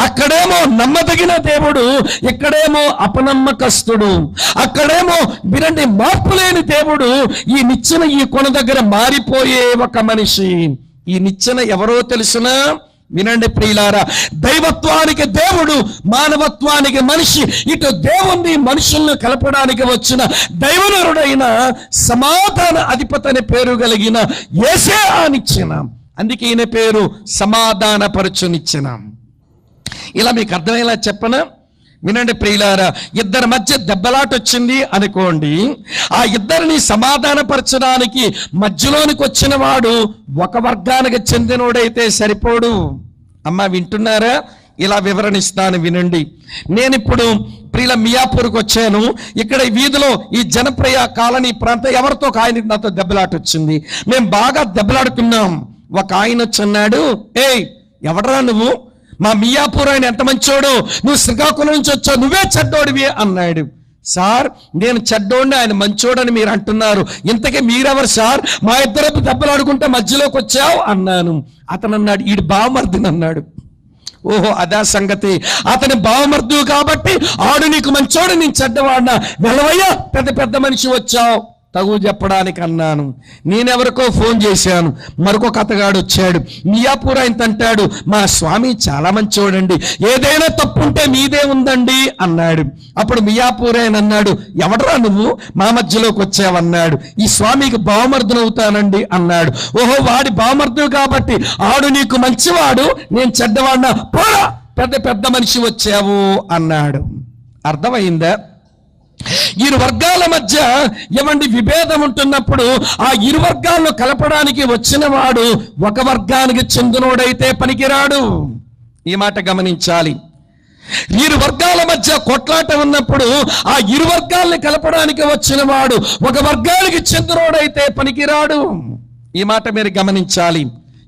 అక్కడేమో నమ్మదగిన దేవుడు, ఇక్కడేమో అపనమ్మకస్తుడు. అక్కడేమో వినండి మార్పు లేని దేవుడు. ఈ నిచ్చెన ఈ కొన దగ్గర మారిపోయే ఒక మనిషి. ఈ నిచ్చెన ఎవరో తెలుసునా? వినండి ప్రియులారా, దైవత్వానికి దేవుడు, మానవత్వానికి మనిషి. ఇటు దేవుణ్ణి మనుషులను కలపడానికి వచ్చిన దైవనరుడైన సమాధాన అధిపతి అనే పేరు కలిగిన యేసే ఆ నిచ్చెన. అందుకే ఈయన పేరు సమాధానపరచు నిచ్చెన. ఇలా మీకు అర్థమయ్యేలా చెప్పనా? వినండి ప్రియులారా, ఇద్దరి మధ్య దెబ్బలాట వచ్చింది అనుకోండి. ఆ ఇద్దరిని సమాధానపరచడానికి మధ్యలోనికి వచ్చిన వాడు ఒక వర్గానికి చెందినోడైతే సరిపోడు. అమ్మ వింటున్నారా? ఇలా వివరణిస్తాను వినండి. నేను ఇప్పుడు ప్రియుల మియాపూర్కి వచ్చాను. ఇక్కడ ఈ వీధిలో ఈ జనప్రియ కాలనీ ప్రాంతం ఎవరితో ఒక ఆయన నాతో దెబ్బలాట వచ్చింది. మేము బాగా దెబ్బలాడుకున్నాం. ఒక ఆయన వచ్చన్నాడు, ఏయ్ ఎవడరా నువ్వు? మా మియాపూర్ ఆయన ఎంత మంచోడు, నువ్వు శ్రీకాకుళం నుంచి వచ్చావు, నువ్వే చెడ్డోడివి అన్నాడు. సార్ నేను చెడ్డోడిని, ఆయన మంచోడని మీరు అంటున్నారు, ఇంతకీ మీరెవరు సార్? మా ఇద్దరు దెబ్బలు ఆడుకుంటే మధ్యలోకి వచ్చావు అన్నాను. అతను అన్నాడు, ఈడు బావమర్దిని అన్నాడు. ఓహో అదా సంగతి. అతని బావమర్దు కాబట్టి ఆడు నీకు మంచోడు, నేను చెడ్డవాడినా? వెళ్ళవయ్యా, పెద్ద పెద్ద మనిషి వచ్చావు తగు చెప్పడానికి అన్నాను. నేనెవరికో ఫోన్ చేశాను, మరొక అతగాడు వచ్చాడు. మియాపూర్ ఆయన అంటాడు, మా స్వామి చాలా మంచోడండి, ఏదైనా తప్పుంటే మీదే ఉందండి అన్నాడు. అప్పుడు మియాపూర్ ఆయన అన్నాడు, ఎవడరా నువ్వు మా మధ్యలోకి వచ్చావన్నాడు. ఈ స్వామికి బావమర్దునవుతానండి అన్నాడు. ఓహో వాడి బావమర్దు కాబట్టి ఆడు నీకు మంచివాడు, నేను చెడ్డవాడినా? పోరా, పెద్ద పెద్ద మనిషి వచ్చావు అన్నాడు. అర్థమైందా? ఇరు వర్గాల మధ్య ఏమండి విభేదం ఉంటున్నప్పుడు ఆ ఇరు వర్గాలను కలపడానికి వచ్చిన వాడు ఒక వర్గానికి చెందినోడైతే పనికిరాడు. ఈ మాట గమనించాలి. ఇరు వర్గాల మధ్య కొట్లాట ఉన్నప్పుడు ఆ ఇరు వర్గాల్ని కలపడానికి వచ్చిన వాడు ఒక వర్గానికి చెందినోడైతే పనికిరాడు. ఈ మాట మీరు గమనించాలి.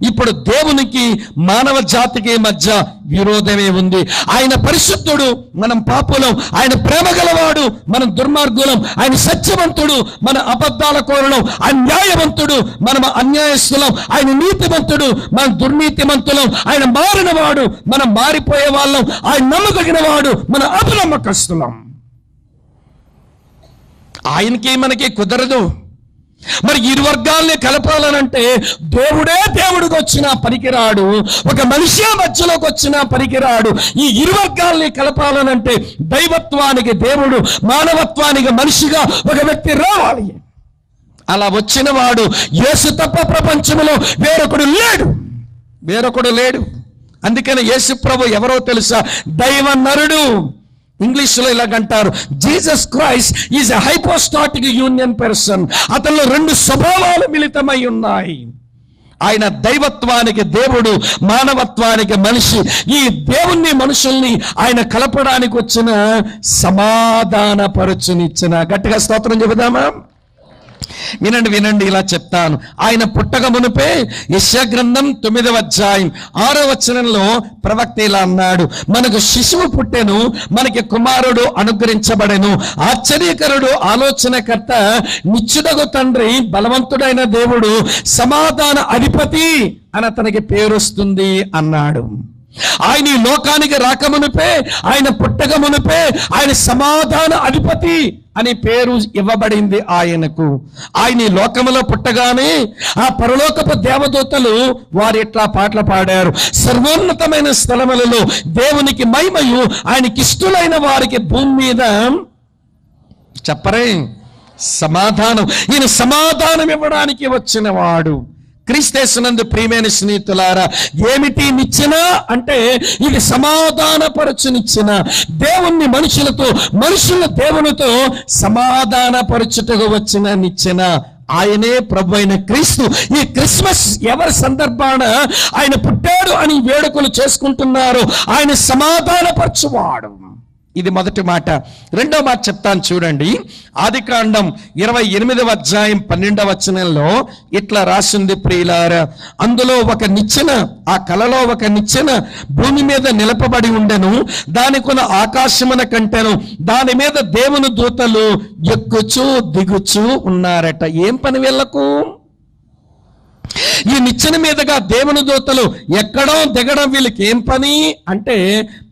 ఇప్పుడు దేవునికి మానవ జాతికి మధ్య విరోధమే ఉంది. ఆయన పరిశుద్ధుడు, మనం పాపులం. ఆయన ప్రేమ గలవాడు, మనం దుర్మార్గులం. ఆయన సత్యవంతుడు, మన అబద్ధాల కోరడం. ఆయన న్యాయవంతుడు, మనం అన్యాయస్తులం. ఆయన నీతివంతుడు, మనం దుర్నీతిమంతులం. ఆయన మారినవాడు, మనం మారిపోయే వాళ్ళం. ఆయన నమ్మదగిన వాడు, మన అపనమ్మకస్తులం. ఆయనకి మనకి కుదరదు. మరి ఇరు వర్గాల్ని కలపాలనంటే దేవుడే దేవుడికి వచ్చినా పనికిరాడు, ఒక మనిషి మధ్యలోకి వచ్చినా పనికిరాడు. ఈ ఇరు వర్గాల్ని కలపాలనంటే దైవత్వానికి దేవుడు, మానవత్వానికి మనిషిగా ఒక వ్యక్తి రావాలి. అలా వచ్చిన వాడు యేసు తప్ప ప్రపంచంలో వేరొకడు లేడు. అందుకని యేసు ప్రభు ఎవరో తెలుసా? దైవ నరుడు. ఇంగ్లీష్లో ఇలాగంటారు, Jesus Christ is a hypostatic union person. అతనిలో రెండు స్వభావాలు మిళితమై ఉన్నాయి. ఆయన దైవత్వానికి దేవుడు, మానవత్వానికి మనిషి. ఈ దేవుణ్ణి మనుషుల్ని ఆయన కలపడానికి వచ్చిన సమాధానపరచునిచ్చిన. గట్టిగా స్తోత్రం చెబుదామా? వినండి వినండి, ఇలా చెప్తాను. ఆయన పుట్టక మునుపే యెషయా గ్రంథం 9వ అధ్యాయం 6వ వచనంలో ప్రవక్త ఇలా అన్నాడు, మనకు శిశువు పుట్టెను, మనకి కుమారుడు అనుగ్రహించబడెను, ఆశ్చర్యకరుడు, ఆలోచనకర్త, నిత్యుడగు తండ్రి, బలవంతుడైన దేవుడు, సమాధాన అధిపతి అని అతనికి పేరు వస్తుంది అన్నాడు. ఆయన ఈ లోకానికి రాకమునుపే, ఆయన పుట్టక మునుపే ఆయన సమాధాన అధిపతి అని పేరు ఇవ్వబడింది ఆయనకు. ఆయన ఈ లోకములో పుట్టగానే ఆ పరలోకపు దేవదూతలు వారు ఇట్లా పాటలు పాడారు, సర్వోన్నతమైన స్థలములలో దేవునికి మహిమయు, ఆయనకి ఇష్టలైన వారికి భూమి మీద చెప్పరే సమాధానం. ఈయన సమాధానం ఇవ్వడానికి వచ్చిన వాడు. క్రీస్తేసునందు ప్రియమైన స్నేహితులారా, ఏమిటి నిచ్చెన అంటే ఇది సమాధానపరచునిచ్చెన. దేవుణ్ణి మనుషులతో, మనుషుల దేవునితో సమాధానపరచుటకు వచ్చిన నిచ్చెన. ఆయనే ప్రభు అయిన క్రీస్తు. ఈ క్రిస్మస్ ఎవరి సందర్భాన ఆయన పుట్టాడు అని వేడుకలు చేసుకుంటున్నారు. ఆయన సమాధానపరచువాడు. ఇది మొదటి మాట. రెండో మాట చెప్తాను చూడండి. ఆదికాండం 28వ అధ్యాయం 12వ వచనంలో ఇట్లా రాసింది ప్రియులారా, అందులో ఒక నిచ్చెన, ఆ కలలో ఒక నిచ్చెన భూమి మీద నిలపబడి ఉండెను, దానికున్న ఆకాశమున కంటెను, దాని మీద దేవుని దూతలు ఎక్కుచూ దిగుచూ ఉన్నారట. ఏం పని వీళ్ళకు? ఈ నిచ్చెన మీదగా దేవుని దూతలు ఎక్కడం దిగడం వీళ్ళకి ఏం పని అంటే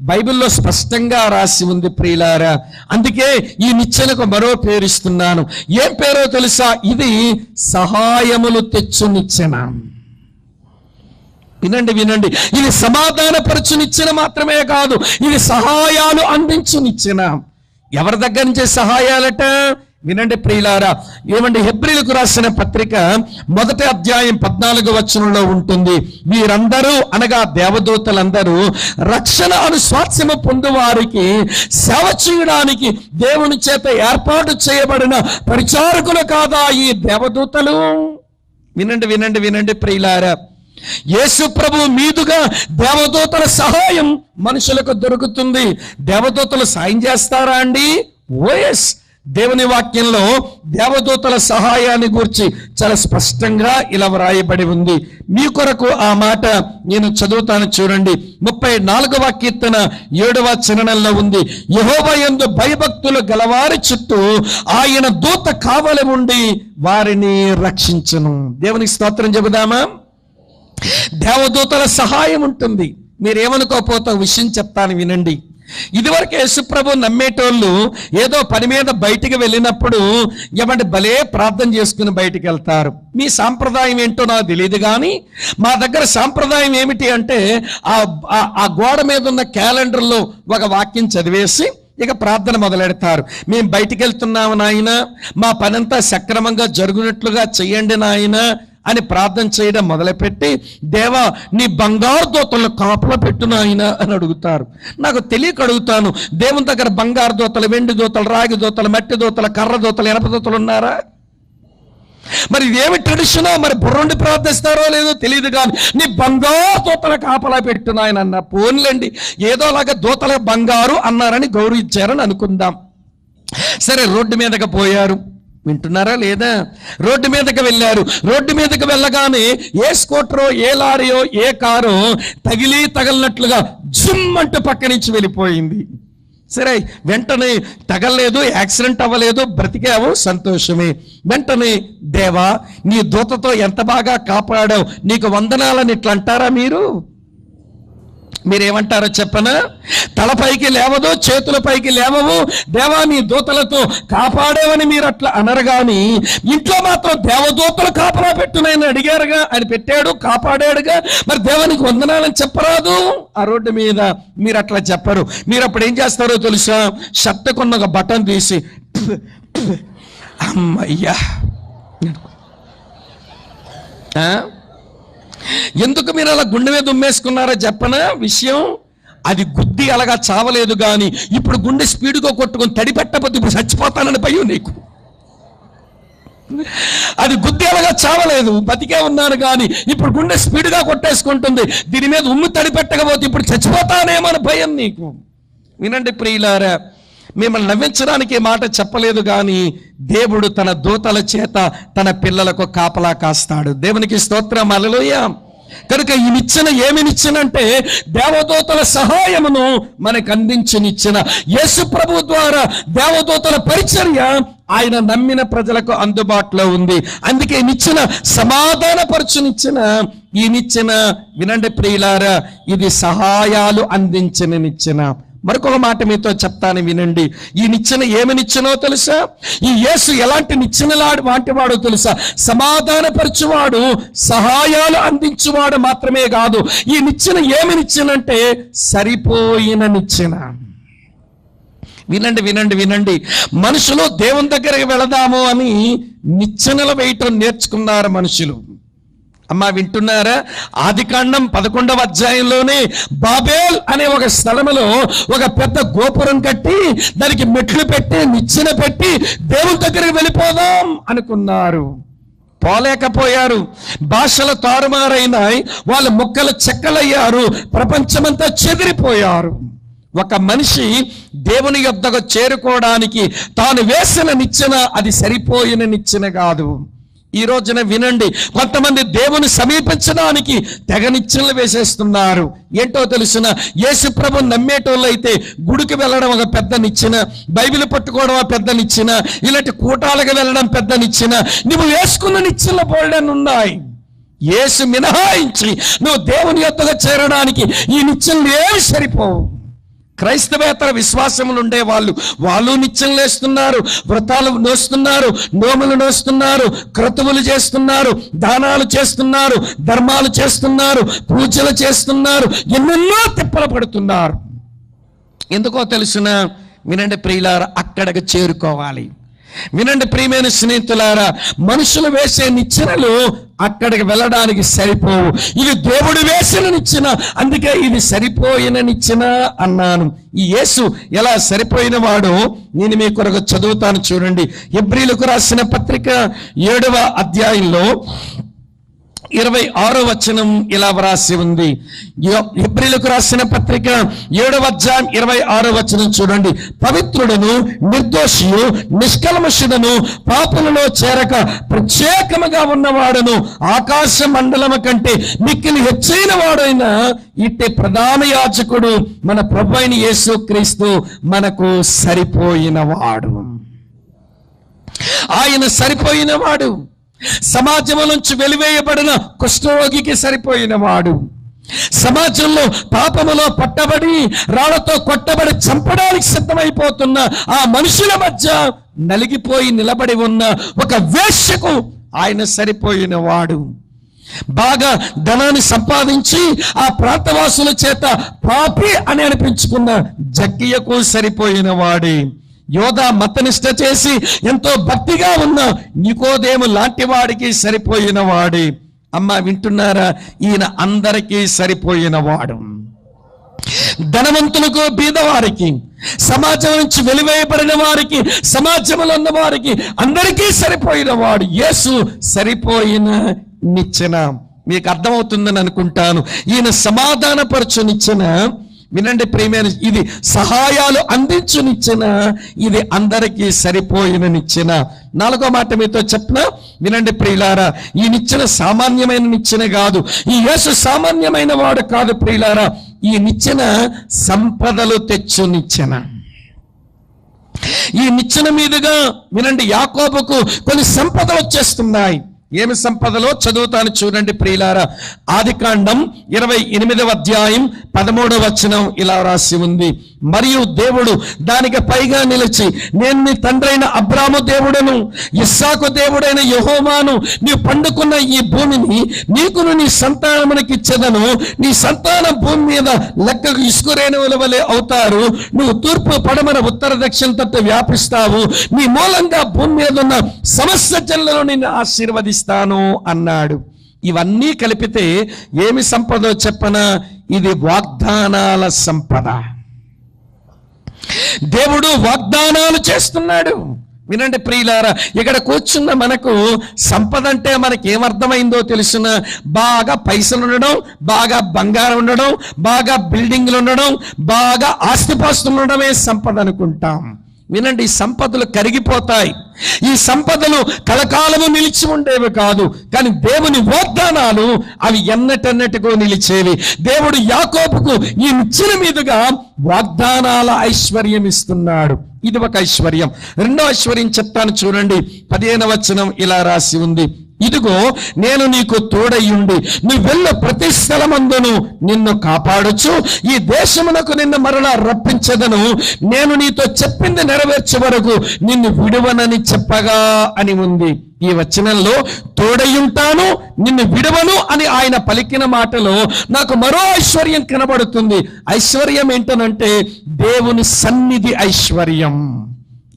బైబిల్లో స్పష్టంగా రాసి ఉంది ప్రియులారా. అందుకే ఈ నిచ్చెనకు మరో పేరు ఇస్తున్నాను. ఏం పేరో తెలుసా? ఇది సహాయములు తెచ్చు నిచ్చెన. వినండి వినండి, ఇది సమాధానపరచు నిచ్చెన మాత్రమే కాదు, ఇది సహాయాలు అందించు నిచ్చెన. ఎవరి దగ్గర నుంచి సహాయాలట? వినండి ప్రియులారా, ఏమండి హెబ్రీలకు రాసిన పత్రిక 1వ అధ్యాయం 14వ వచనంలో ఉంటుంది, వీరందరూ అనగా దేవదూతలందరూ రక్షణ అను స్వాస్థ్యము పొందువారికి సేవ చేయడానికి దేవుని చేత ఏర్పాటు చేయబడిన పరిచారకులు కాదా ఈ దేవదూతలు? వినండి వినండి వినండి ప్రియులారా, యేసు ప్రభు మీదుగా దేవదూతల సహాయం మనుషులకు దొరుకుతుంది. దేవదూతలు సాయం చేస్తారా అండి? ఓఎస్. దేవుని వాక్యంలో దేవదూతల సహాయాన్ని గురించి చాలా స్పష్టంగా ఇలా వ్రాయబడి ఉంది. మీ కొరకు ఆ మాట నేను చదువుతాను చూడండి. 34వ కీర్తన 7వ చరణంలో ఉంది, యెహోవా యందు భయభక్తులు గలవారి చుట్టూ ఆయన దూత కావలి ఉండి వారిని రక్షించును. దేవునికి స్తోత్రం చెబుదామా? దేవదూతల సహాయం ఉంటుంది. మీరేమనుకోపోతే విషయం చెప్తాను వినండి. ఇదివరకు యేసుప్రభు నమ్మేటోళ్ళు ఏదో పని మీద బయటికి వెళ్ళినప్పుడు ఏమంటే భలే ప్రార్థన చేసుకుని బయటికి వెళ్తారు. మీ సాంప్రదాయం ఏంటో నాకు తెలియదు, కానీ మా దగ్గర సాంప్రదాయం ఏమిటి అంటే ఆ గోడ మీద ఉన్న క్యాలెండర్లో ఒక వాక్యం చదివేసి ఇక ప్రార్థన మొదలెడతారు. మేము బయటికి వెళ్తున్నాము నాయన, మా పనంతా సక్రమంగా జరుగునట్లుగా చెయ్యండి నాయన అని ప్రార్థన చేయడం మొదలుపెట్టి, దేవా నీ బంగారు దూతలను కాపలా పెట్టు నాయన అని అడుగుతారు. నాకు తెలియక అడుగుతాను, దేవుని దగ్గర బంగారు దూతలు, వెండి దూతలు, రాగి దూతలు, మట్టి దూతలు, కర్ర దూతలు, ఎనప దూతలు ఉన్నారా? మరి ఇదేమి ట్రెడిషనో, మరి బుర్రండి ప్రార్థిస్తారో లేదో తెలియదు, కానీ నీ బంగారు దూతల కాపలా పెట్టు నాయన అన్న. పోన్లేండి, ఏదోలాగా దూతల బంగారు అన్నారని గౌరవించారని అనుకుందాం. సరే, రోడ్డు మీదకి పోయారు. వింటున్నారా లేదా? రోడ్డు మీదకి వెళ్ళారు. రోడ్డు మీదకి వెళ్ళగానే ఏ స్కూటరో, ఏ లారీయో, ఏ కారో తగిలినట్లుగా జుమ్ అంటూ పక్క నుంచి వెళ్ళిపోయింది. సరే, వెంటనే తగలలేదు, యాక్సిడెంట్ అవ్వలేదు, బ్రతికావు, సంతోషమే. వెంటనే దేవా నీ దూతతో ఎంత బాగా కాపాడావు, నీకు వందనాలని ఇట్లా అంటారా? మీరేమంటారో చెప్పనా? తలపైకి లేవదు, చేతులపైకి లేవవు, దేవా నీ దూతలతో కాపాడేవని మీరు అట్లా అనరు, కానీ ఇంట్లో మాత్రం దేవదూతలు కాపలా పెట్టునని అడిగారుగా, ఆయన పెట్టాడు, కాపాడాడుగా, మరి దేవానికి వందనాలని చెప్పరాదు? ఆ రోడ్డు మీద మీరు అట్లా చెప్పరు. మీరు అప్పుడు ఏం చేస్తారో తెలుసా? షర్టుకున్న ఒక బటన్ తీసి అమ్మయ్యా. ఎందుకు మీరు అలా గుండె మీద ఉమ్మేసుకున్నారో చెప్పనా విషయం? అది గుద్ది అలాగా చావలేదు, కానీ ఇప్పుడు గుండె స్పీడ్గా కొట్టుకొని తడిపెట్టకపోతే ఇప్పుడు చచ్చిపోతానని భయం నీకు. అది గుద్ది అలాగా చావలేదు, బతికే ఉన్నాను, కానీ ఇప్పుడు గుండె స్పీడ్గా కొట్టేసుకుంటుంది. దీని మీద ఉమ్ము తడిపెట్టకపోతే ఇప్పుడు చచ్చిపోతానేమని భయం నీకు. వినండి ప్రియులారా, మిమ్మల్ని నవ్వించడానికి ఈ మాట చెప్పలేదు, కానీ దేవుడు తన దూతల చేత తన పిల్లలకు కాపలా కాస్తాడు. దేవునికి స్తోత్రం, హల్లెలూయా. కనుక ఈ నిచ్చెన ఏమి నిచ్చెనంటే దేవదూతల సహాయమును మనకు అందించనిచ్చిన యేసు ప్రభు ద్వారా దేవదూతల పరిచర్య ఆయన నమ్మిన ప్రజలకు అందుబాటులో ఉంది. అందుకే నిచ్చెన సమాధానపరచునిచ్చిన ఈ నిచ్చెన వినండి ప్రియులారా, ఇది సహాయాలు అందించిన నిచ్చెన. మరొక మాట మీతో చెప్తాను, వినండి. ఈ నిచ్చెన ఏమి నిచ్చెనో తెలుసా? ఈ యేసు ఎలాంటి నిచ్చెనలాడు వాటివాడో తెలుసా? సమాధానపరచువాడు, సహాయాలు అందించువాడు మాత్రమే కాదు. ఈ నిచ్చెన ఏమి నిచ్చెనంటే సరిపోయిన నిచ్చెన. వినండి వినండి వినండి. మనుషులు దేవుని దగ్గరికి వెళదాము అని నిచ్చెనలు వేయటం నేర్చుకున్నారు మనుషులు. అమ్మా వింటున్నారా? ఆదికాండం 11వ అధ్యాయంలోనే బాబేల్ అనే ఒక స్థలములో ఒక పెద్ద గోపురం కట్టి దానికి మెట్లు పెట్టి నిచ్చెన పెట్టి దేవుని దగ్గరికి వెళ్ళిపోదాం అనుకున్నారు. పోలేకపోయారు. భాషలు తారుమారైనాయి, వాళ్ళ ముక్కలు చెక్కలయ్యారు, ప్రపంచమంతా చెదిరిపోయారు. ఒక మనిషి దేవుని యొద్దకు చేరుకోవడానికి తాను వేసిన నిచ్చెన అది సరిపోయిన నిచ్చెన కాదు. ఈ రోజున వినండి, కొంతమంది దేవుని సమీపించడానికి తెగ నిచ్చెనలు వేసేస్తున్నారు. ఏంటో తెలుసిన, యేసు ప్రభు నమ్మేటోళ్ళు అయితే గుడికి వెళ్ళడం ఒక పెద్ద నిచ్చెన, బైబిల్ పట్టుకోవడం ఒక పెద్ద నిచ్చెన, ఇలాంటి కూటాలకు వెళ్ళడం పెద్ద నిచ్చెన. నువ్వు వేసుకున్న నిచ్చెనలు బోల్డెన్ ఉన్నాయి. యేసు మినహాయించి నువ్వు దేవుని యొద్దకు చేరడానికి ఈ నిచ్చెనలు ఏమి సరిపోవు. క్రైస్తవేతర విశ్వాసములు ఉండే వాళ్ళు నిత్యం లేస్తున్నారు, వ్రతాలు నోస్తున్నారు, నోములు నోస్తున్నారు, క్రతువులు చేస్తున్నారు, దానాలు చేస్తున్నారు, ధర్మాలు చేస్తున్నారు, పూజలు చేస్తున్నారు, ఎన్నెన్నో తిప్పలు పడుతున్నారు. ఎందుకో తెలుసిన? వినండి ప్రియులారా, అక్కడికి చేరుకోవాలి. వినండి ప్రియమైన స్నేహితులారా, మనుషులు వేసే నిచ్చెనలు అక్కడికి వెళ్ళడానికి సరిపోవు. ఇది దేవుడు వేసిన నిచ్చెన, అందుకే ఇది సరిపోయిన నిచ్చెన అన్నాను. ఈ యేసు ఎలా సరిపోయిన వాడో నేను మీ కొరకు చదువుతాను, చూడండి. హెబ్రీయులకు రాసిన పత్రిక 7వ అధ్యాయంలో 26వ వచనం ఇలా వ్రాసి ఉంది. హెబ్రీయులకు రాసిన పత్రిక 7వ అధ్యాయం 26వ వచనం చూడండి. పవిత్రుడును, నిర్దోషియు, నిష్కల్మషుడును, పాపులలో చేరక ప్రత్యేకముగా ఉన్నవాడును, ఆకాశ మండలము కంటే మిక్కిలి హెచ్చైన వాడైన ఇట్టి ప్రధాన యాజకుడు మన ప్రభువైన యేసుక్రీస్తు మనకు సరిపోయిన వాడు. ఆయన సరిపోయిన వాడు. సమాజంలో నుంచి వెలివేయబడిన కుష్ఠరోగికి సరిపోయిన వాడు. సమాజంలో పాపములో పట్టబడి రాళ్లతో కొట్టబడి చంపడానికి సిద్ధమైపోతున్న ఆ మనుషుల మధ్య నలిగిపోయి నిలబడి ఉన్న ఒక వేశ్యకు ఆయన సరిపోయిన వాడు. బాగా ధనాన్ని సంపాదించి ఆ ప్రాంతవాసుల చేత పాపి అని అనిపించుకున్న జక్కయ్యకు సరిపోయిన వాడే. యోధా మతనిష్ట చేసి ఎంతో భక్తిగా ఉన్న నికోదేము లాంటి వాడికి సరిపోయిన వాడే. అమ్మ వింటున్నారా? ఈయన అందరికీ సరిపోయిన వాడు. ధనవంతులకు, బీదవారికి, సమాజం నుంచి వెలివేయబడిన వారికి, సమాజంలో ఉన్న వారికి అందరికీ సరిపోయిన వాడు. యేసు సరిపోయిన నిచ్చెన. మీకు అర్థమవుతుందని అనుకుంటాను. ఈయన సమాధానపరచు నిచ్చెన. వినండి ప్రియమైన, ఇది సహాయాలు అందించు నిచ్చెన, ఇది అందరికీ సరిపోయిన నిచ్చెన. 4వ మాట మీతో చెప్పిన వినండి ప్రియులారా, ఈ నిచ్చెన సామాన్యమైన నిచ్చెన కాదు. ఈ యేసు సామాన్యమైన వాడు కాదు ప్రియులారా. ఈ నిచ్చెన సంపదలు తెచ్చు నిచ్చెన. ఈ నిచ్చెన మీదుగా వినండి, యాకోబుకు కొన్ని సంపదలు వచ్చేస్తున్నాయి. ఏమి సంపదలో చదువుతాను చూడండి ప్రియులారా. ఆదికాండం 28వ అధ్యాయం 13వ వచనం ఇలా రాసి ఉంది. మరియు దేవుడు దానికి పైగా నిలిచి, నేను నీ తండ్రైన అబ్రాము దేవుడను, ఇస్సాకు దేవుడైన యెహోవాను, నీవు పండుకున్న ఈ భూమిని నీకును నీ సంతానమునికి ఇచ్చెదను. నీ సంతానం భూమి మీద లెక్కకు ఇసుకరేణువుల వలె అవుతారు. నువ్వు తూర్పు, పడమర, ఉత్తర, దక్షిణ తట్టు వ్యాపిస్తావు. నీ మూలంగా భూమి మీద ఉన్న సమస్త జనులను నిన్ను ఆశీర్వదిస్తాను అన్నాడు. ఇవన్నీ కలిపితే ఏమి సంపదో చెప్పనా? ఇది వాగ్దానాల సంపద. దేవుడు వాగ్దానాలు చేస్తున్నాడు. వినండి ప్రియులారా, ఇక్కడ కూర్చున్న మనకు సంపద అంటే మనకి ఏమర్థమైందో తెలుసిన, బాగా పైసలు ఉండడం, బాగా బంగారం ఉండడం, బాగా బిల్డింగ్లు ఉండడం, బాగా ఆస్తిపాస్తులు ఉండడమే సంపద అనుకుంటాం. వినండి, ఈ సంపదలు కరిగిపోతాయి. ఈ సంపదలు కలకాలము నిలిచి ఉండేవి కాదు. కానీ దేవుని వాగ్దానాలు అవి ఎన్నటెన్నటికో నిలిచేవి. దేవుడు యాకోబుకు ఈ నిచ్చెన మీదుగా వాగ్దానాల ఐశ్వర్యం ఇస్తున్నాడు. ఇది ఒక ఐశ్వర్యం. రెండో ఐశ్వర్యం చెప్తాను చూడండి. 15వ వచనం ఇలా రాసి ఉంది, ఇదిగో నేను నీకు తోడయ్యుండి నువ్వు వెళ్ళే ప్రతి స్థలమందును నిన్ను కాపాడొచ్చు, ఈ దేశమునకు నిన్ను మరలా రప్పించదను, నేను నీతో చెప్పింది నెరవేర్చే వరకు నిన్ను విడువనని చెప్పగా అని ఉంది. ఈ వచనంలో తోడయ్యుంటాను, నిన్ను విడవను అని ఆయన పలికిన మాటలో నాకు మరో ఐశ్వర్యం కనబడుతుంది. ఐశ్వర్యం ఏంటనంటే దేవుని సన్నిధి ఐశ్వర్యం.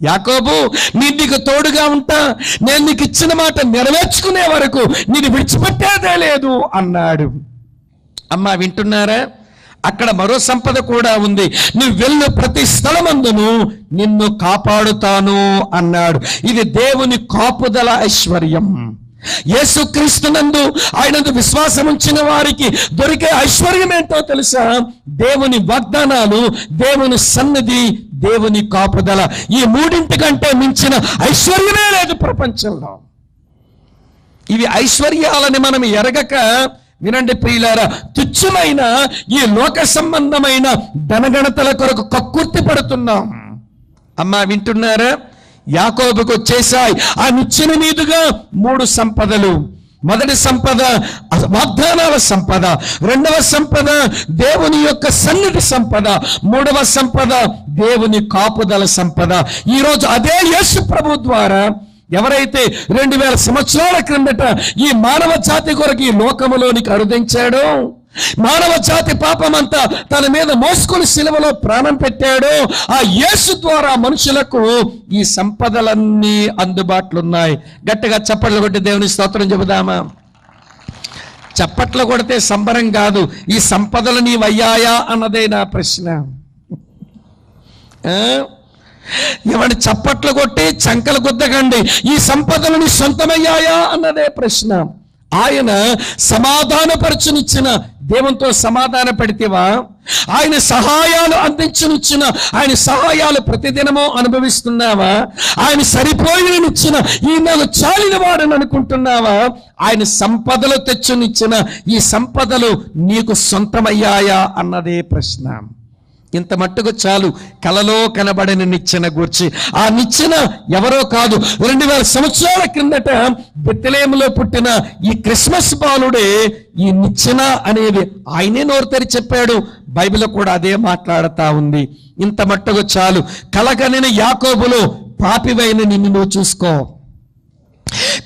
యాకోబు, నీకు తోడుగా ఉంటా, నేను నీకు ఇచ్చిన మాట నెరవేర్చుకునే వరకు నేను విడిచిపెట్టేదే లేదు అన్నాడు. అమ్మా వింటున్నారా? అక్కడ మరో సంపద కూడా ఉంది. నువ్వు వెళ్ళు ప్రతి స్థలమందును నిన్ను కాపాడుతాను అన్నాడు. ఇది దేవుని కాపుదల ఐశ్వర్యం. యేసుక్రీస్తునందు ఆయనందు విశ్వాసం ఉంచిన వారికి దొరికే ఐశ్వర్యం ఏంటో తెలుసా? దేవుని వాగ్దానాలు, దేవుని సన్నిధి, దేవుని కాపుదల. ఈ మూడింటికంటే మించిన ఐశ్వర్యమే లేదు ప్రపంచంలో. ఇవి ఐశ్వర్యాలని మనం ఎరగక, వినండి ప్రియులారా, తుచ్చమైన ఈ లోక సంబంధమైన ధనగణతల కొరకు కక్కుర్తి పడుతున్నాం. అమ్మా వింటున్నారా? యాకోబుకు వచ్చేసాయి ఆ నిచ్చెన మీదుగా 3 సంపదలు. మొదటి సంపద వాగ్దానాల సంపద, రెండవ సంపద దేవుని యొక్క సన్నిధి సంపద, మూడవ సంపద దేవుని కాపుదల సంపద. ఈరోజు అదే యేసు ప్రభు ద్వారా ఎవరైతే 2000 సంవత్సరాల క్రిందట ఈ మానవ జాతి కొరకు ఈ లోకములోనికి అరుదించాడో, మానవ జాతి పాపమంతా తన మీద మోసుకొని సిలువలో ప్రాణం పెట్టాడో, ఆ యేసు ద్వారా మనుషులకు ఈ సంపదలన్నీ అందుబాటులో ఉన్నాయి. గట్టిగా చప్పట్లు కొట్టి దేవుని స్తోత్రం చెబుదామా? చప్పట్లు కొడితే సంబరం కాదు, ఈ సంపదలు నీవయ్యాయా అన్నదే నా ప్రశ్న. ఏమంటే చప్పట్లు కొట్టి చంకలు గుద్దకండి, ఈ సంపదలను సొంతమయ్యాయా అన్నదే ప్రశ్న. ఆయన సమాధానపరచునిచ్చిన దేవునితో సమాధాన పడితేవా? ఆయన సహాయాలు అందించనిచ్చిన ఆయన సహాయాలు ప్రతిదినమో అనుభవిస్తున్నావా? ఆయన సరిపోయినిచ్చిన ఈ నాకు చాలిన వాడని అనుకుంటున్నావా? ఆయన సంపదలు తెచ్చునిచ్చిన ఈ సంపదలు నీకు సొంతమయ్యాయా అన్నదే ప్రశ్న. ఇంత మట్టుకు చాలు. కలలో కనబడిన నిచ్చెన గూర్చి, ఆ నిచ్చెన ఎవరో కాదు, 2000 సంవత్సరాల క్రిందట బెత్లెహేములో పుట్టిన ఈ క్రిస్మస్ బాలుడే ఈ నిచ్చెన అనేది ఆయనే నోరు తెరి చెప్పాడు. బైబిల్ కూడా అదే మాట్లాడుతా ఉంది. ఇంత మట్టుకు చాలు. కలగనిన యాకోబులో పాపివైన నిన్ను నువ్వు చూసుకో.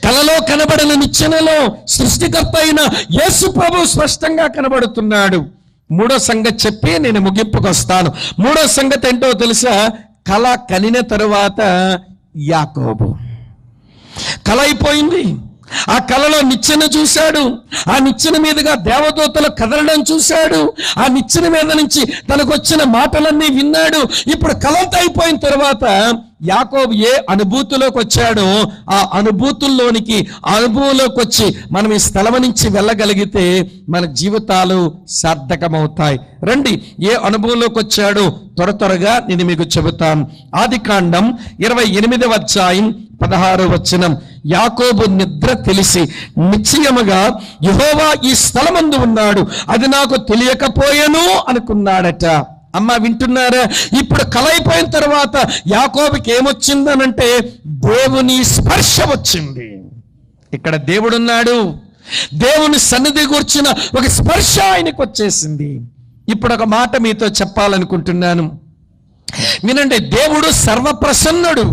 కలలో కనబడిన నిచ్చెనలో సృష్టికర్త అయిన యేసు ప్రభు స్పష్టంగా కనబడుతున్నాడు. మూడో సంగతి చెప్పి నేను ముగింపుకు వస్తాను. మూడో సంగతి ఏంటో తెలుసా? కల కనిన తరువాత యాకోబు కల అయిపోయింది. ఆ కలలో నిచ్చెన చూశాడు. ఆ నిచ్చెన మీదుగా దేవదూతలు కదలడం చూశాడు. ఆ నిచ్చెన మీద నుంచి తనకు వచ్చిన మాటలన్నీ విన్నాడు. ఇప్పుడు కలంత అయిపోయిన తర్వాత యాకోబు ఏ అనుభూతిలోకి వచ్చాడో ఆ అనుభూతుల్లోనికి, అనుభవంలోకి వచ్చి మనం ఈ స్థలం నుంచి వెళ్ళగలిగితే మన జీవితాలు సార్థకమవుతాయి. రండి, ఏ అనుభవంలోకి వచ్చాడో త్వరగా నేను మీకు చెబుతాను. ఆదికాండం 28వ అధ్యాయం 16వ వచనం. యాకోబు నిద్ర తెలిసి నిశ్చయముగా యెహోవా ఈ స్థలమందు ఉన్నాడు, అది నాకు తెలియకపోయేను అనుకున్నాడట. అమ్మ వింటున్నారా? ఇప్పుడు కలైపోయిన తర్వాత యాకోబుకి ఏమొచ్చిందనంటే దేవుని స్పర్శ వచ్చింది. ఇక్కడ దేవుడున్నాడు, దేవుని సన్నిధి కూర్చిన ఒక స్పర్శ ఆయనకు వచ్చేసింది. ఇప్పుడు ఒక మాట మీతో చెప్పాలనుకుంటున్నాను, వినండి. దేవుడు సర్వప్రసన్నుడు.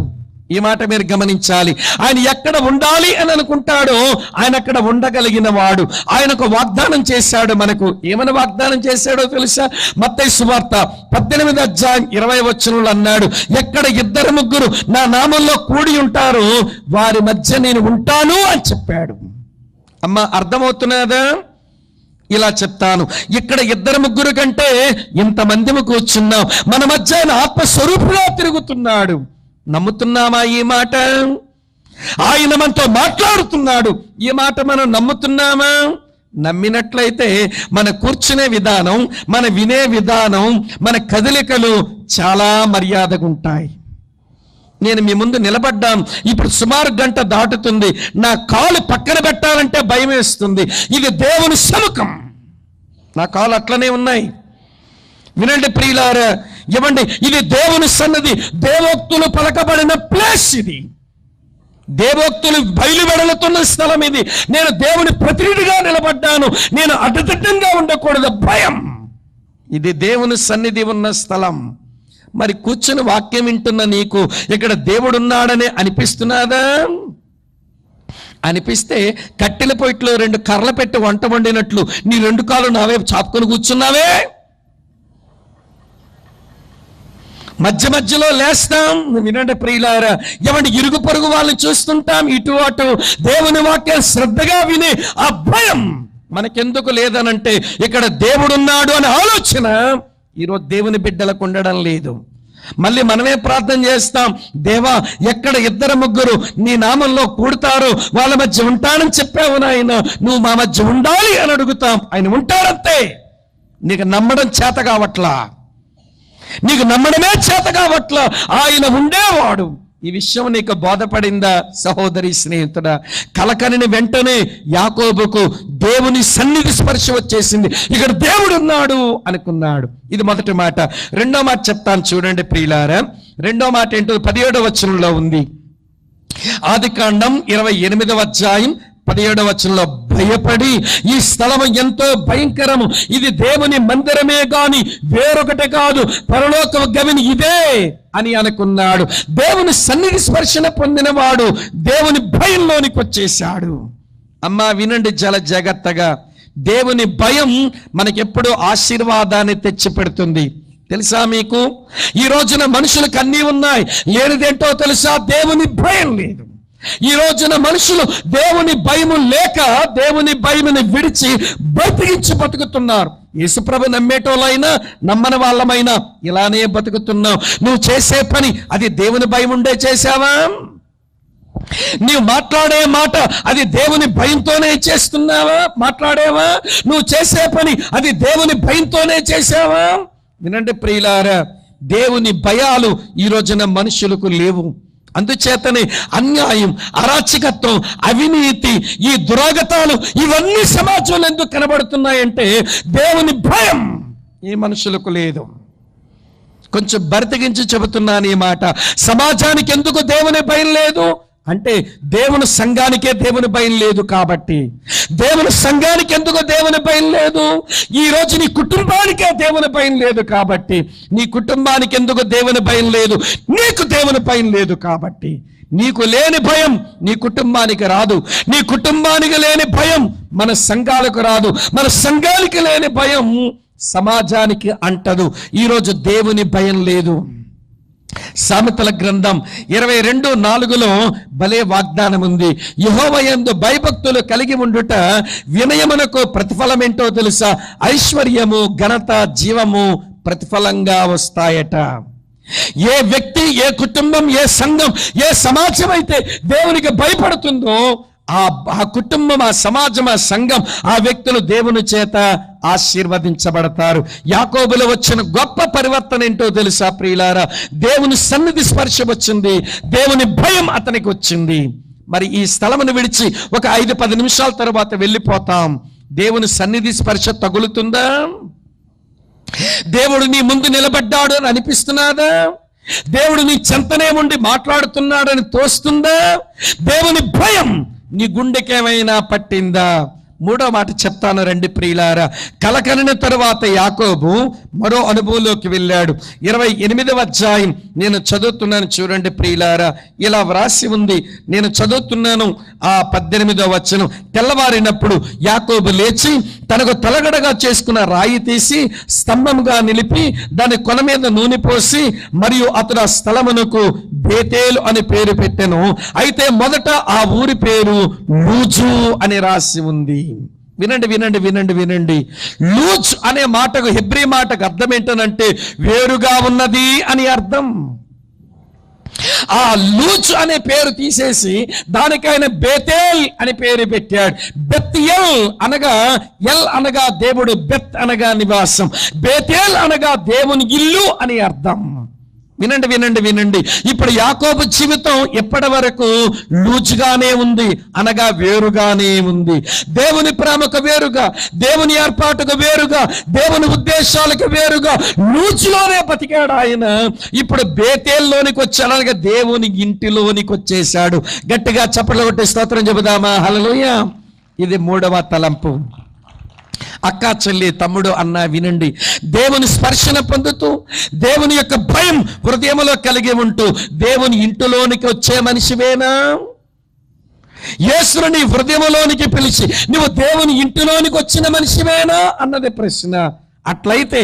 ఈ మాట మీరు గమనించాలి. ఆయన ఎక్కడ ఉండాలి అని అనుకుంటాడో ఆయన అక్కడ ఉండగలిగిన వాడు. ఆయన ఒక వాగ్దానం చేశాడు మనకు. ఏమని వాగ్దానం చేశాడో తెలుసా? మత్తయి సువార్త 18వ అధ్యాయం 20వ వచనంలో అన్నాడు, ఎక్కడ 2-3 నా నామంలో కూడి ఉంటారో వారి మధ్య నేను ఉంటాను అని చెప్పాడు. అమ్మ అర్థమవుతున్నదా? ఇలా చెప్తాను, ఇక్కడ 2-3 కంటే ఇంతమంది కూర్చున్నాం. మన మధ్య ఆయన ఆత్మస్వరూపుగా తిరుగుతున్నాడు. నమ్ముతున్నామా ఈ మాట? ఆయన మనతో మాట్లాడుతున్నాడు, ఈ మాట మనం నమ్ముతున్నామా? నమ్మినట్లయితే మన కూర్చునే విధానం, మన వినే విధానం, మన కదలికలు చాలా మర్యాదగా ఉంటాయి. నేను మీ ముందు నిలబడ్డాను, ఇప్పుడు సుమారు గంట దాటుతుంది, నా కాలు పక్కన పెట్టాలంటే భయం వేస్తుంది. ఇది దేవుని సముఖం, నా కాలు అట్లనే ఉన్నాయి. వినండి ప్రియులారా, ఇవ్వండి, ఇది దేవుని సన్నిధి, దేవోక్తులు పలకబడిన ప్లేస్ ఇది, దేవోక్తులు బయలువెడలుతున్న స్థలం ఇది. నేను దేవుని ప్రతినిధిగా నిలబడ్డాను, నేను అడ్డదిడ్డంగా ఉండకూడదు, భయం. ఇది దేవుని సన్నిధి ఉన్న స్థలం. మరి కూర్చుని వాక్యం వింటున్న నీకు ఇక్కడ దేవుడున్నాడని అనిపిస్తున్నాదా? అనిపిస్తే కట్టెల పొయ్యిలో 2 కర్రలు పెట్టి వంట వండినట్లు నీ 2 కాళ్ళు నావే చాపుకొని కూర్చున్నావే. మధ్య మధ్యలో లేస్తాం. వినండి ప్రియులారా, ఏమంటే ఇరుగు పొరుగు వాళ్ళని చూస్తుంటాం, ఇటు అటు. దేవుని వాక్యం శ్రద్ధగా విని ఆ భయం మనకెందుకు లేదనంటే ఇక్కడ దేవుడున్నాడు అనే ఆలోచన ఈరోజు దేవుని బిడ్డలకు ఉండడం లేదు. మళ్ళీ మనమే ప్రార్థన చేస్తాం, దేవా ఎక్కడ 2-3 నీ నామంలో కూడతారో వాళ్ళ మధ్య ఉంటానని చెప్పావు నాయన, నువ్వు మా మధ్య ఉండాలి అని అడుగుతాం. ఆయన ఉంటారంతే. నీకు నమ్మడం చేత కావట్లా, నీకు నమ్మడమే చేత కావట్లా, ఆయన ఉండేవాడు. ఈ విషయం నీకు బోధపడిందా సహోదరి, స్నేహితుడా? కలకని వెంటనే యాకోబుకు దేవుని సన్నిధి స్పర్శ వచ్చేసింది, ఇక్కడ దేవుడు ఉన్నాడు అనుకున్నాడు. ఇది మొదటి మాట. రెండో మాట చెప్తాను చూడండి ప్రియులారా. రెండో మాట ఏంటో 17వ వచనంలో ఉంది. ఆదికాండం 28వ అధ్యాయం 17వ వచనంలో, భయపడి ఈ స్థలము ఎంతో భయంకరము, ఇది దేవుని మందిరమే గాని వేరొకటి కాదు, పరలోక గవిని ఇదే అని అనుకున్నాడు. దేవుని సన్నిధి స్పర్శన పొందినవాడు దేవుని భయంలోనికి వచ్చేశాడు. అమ్మా వినండి చాలా జాగ్రత్తగా, దేవుని భయం మనకెప్పుడు ఆశీర్వాదాన్ని తెచ్చిపెడుతుంది. తెలుసా మీకు? ఈ రోజున మనుషులకు అన్నీ ఉన్నాయి, లేనిదేంటో తెలుసా? దేవుని భయం లేదు. ఈ రోజున మనుషులు దేవుని భయము లేక దేవుని భయముని విడిచి బతికించి బతుకుతున్నారు. యేసుప్రభు నమ్మేటోళ్ళైనా నమ్మని వాళ్ళమైనా ఇలానే బతుకుతున్నావు. నువ్వు చేసే పని అది దేవుని భయం ఉండే చేసావా? నీవు మాట్లాడే మాట అది దేవుని భయంతోనే చేస్తున్నావా? మాట్లాడేవా? నువ్వు చేసే పని అది దేవుని భయంతోనే చేసావా? వినండి ప్రియులారా, దేవుని భయాలు ఈ రోజున మనుషులకు లేవు. అందుచేతనే అన్యాయం, అరాచకత్వం, అవినీతి, ఈ దురాగతాలు ఇవన్నీ సమాజంలో ఎందుకు కనబడుతున్నాయంటే దేవుని భయం ఈ మనుషులకు లేదు. కొంచెం బరితెగించి చెబుతున్నాను ఈ మాట. సమాజానికి ఎందుకు దేవుని భయం లేదు అంటే దేవుని సంఘానికే దేవుని భయం లేదు కాబట్టి. దేవుని సంఘానికి ఎందుకు దేవుని భయం లేదు? ఈ రోజు నీ కుటుంబానికే దేవుని భయం లేదు కాబట్టి. నీ కుటుంబానికి ఎందుకు దేవుని భయం లేదు? నీకు దేవుని భయం లేదు కాబట్టి. నీకు లేని భయం నీ కుటుంబానికి రాదు, నీ కుటుంబానికి లేని భయం మన సంఘాలకు రాదు, మన సంఘానికి లేని భయం సమాజానికి అంటదు. ఈరోజు దేవుని భయం లేదు. సామెతల గ్రంథం 22:4లో భలే వాగ్దానం ఉంది. యెహోవా యందు భయభక్తులు కలిగి ఉండుట వినయమునకు ప్రతిఫలం ఏంటో తెలుసా? ఐశ్వర్యము, ఘనత, జీవము ప్రతిఫలంగా వస్తాయట. ఏ వ్యక్తి, ఏ కుటుంబం, ఏ సంఘం, ఏ సమాజం అయితే దేవునికి భయపడుతుందో ఆ కుటుంబం, ఆ సమాజం, ఆ సంఘం, ఆ వ్యక్తులు దేవుని చేత ఆశీర్వదించబడతారు. యాకోబులో వచ్చిన గొప్ప పరివర్తన ఏంటో తెలుసా ప్రియులారా? దేవుని సన్నిధి స్పర్శ వచ్చింది, దేవుని భయం అతనికి వచ్చింది. మరి ఈ స్థలమును విడిచి ఒక 5-10 నిమిషాల తర్వాత వెళ్ళిపోతాం. దేవుని సన్నిధి స్పర్శ తగులుతుందా? దేవుడు నీ ముందు నిలబడ్డాడు అని అనిపిస్తున్నాదా? దేవుడు నీ చెంతనే ఉండి మాట్లాడుతున్నాడని తోస్తుందా? దేవుని భయం నీ గుండెకేమైనా పట్టిందా? మూడో మాట చెప్తాను రండి ప్రియులారా. కలకనిన తరువాత యాకోబు మరో అనుభవంలోకి వెళ్ళాడు. 28వ అధ్యాయం నేను చదువుతున్నాను చూడండి ప్రియులారా. ఇలా వ్రాసి ఉంది, నేను చదువుతున్నాను. ఆ 18వ వచనం, తెల్లవారినప్పుడు యాకోబు లేచి తనకు తలగడగా చేసుకున్న రాయి తీసి స్తంభంగా నిలిపి దాని కొన మీద నూనె పోసి మరియు అతడు ఆ స్థలమునకు బేతేలు అని పేరు పెట్టెను. అయితే మొదట ఆ ఊరి పేరు లూజు అని రాసి ఉంది. వినండి వినండి వినండి వినండి. లూజ్ అనే మాటకు, హెబ్రీ మాటకు అర్థం ఏంటనంటే వేరుగా ఉన్నది అని అర్థం. ఆ లూజ్ అనే పేరు తీసేసి దానికి ఆయన బేతేల్ అని పేరు పెట్టాడు. బెత్యెల్ అనగా, ఎల్ అనగా దేవుడు, బెత్ అనగా నివాసం, బేతేల్ అనగా దేవుని ఇల్లు అని అర్థం. వినండి వినండి వినండి. ఇప్పుడు యాకోబు జీవితం ఎప్పటి వరకు లూజ్గానే ఉంది, అనగా వేరుగానే ఉంది. దేవుని ప్రేమకు వేరుగా, దేవుని ఏర్పాటుకు వేరుగా, దేవుని ఉద్దేశాలకు వేరుగా లూజ్లోనే బతికాడు ఆయన. ఇప్పుడు బేతేల్లోనికి వచ్చాడు, అనగా దేవుని ఇంటిలోనికి వచ్చేసాడు. గట్టిగా చప్పట్లు కొట్టి స్తోత్రం చెబుదామా? హల్లెలూయా. ఇది 3వ తలంపు. అక్క, చెల్లి, తమ్ముడు, అన్న వినండి. దేవుని స్పర్శన పొందుతూ, దేవుని యొక్క భయం హృదయంలో కలిగి ఉంటూ దేవుని ఇంటిలోనికి వచ్చే మనిషివేనా? యేసుని నీ హృదయంలోనికి పిలిచి నువ్వు దేవుని ఇంటిలోనికి వచ్చిన మనిషివేనా అన్నది ప్రశ్న. అట్లయితే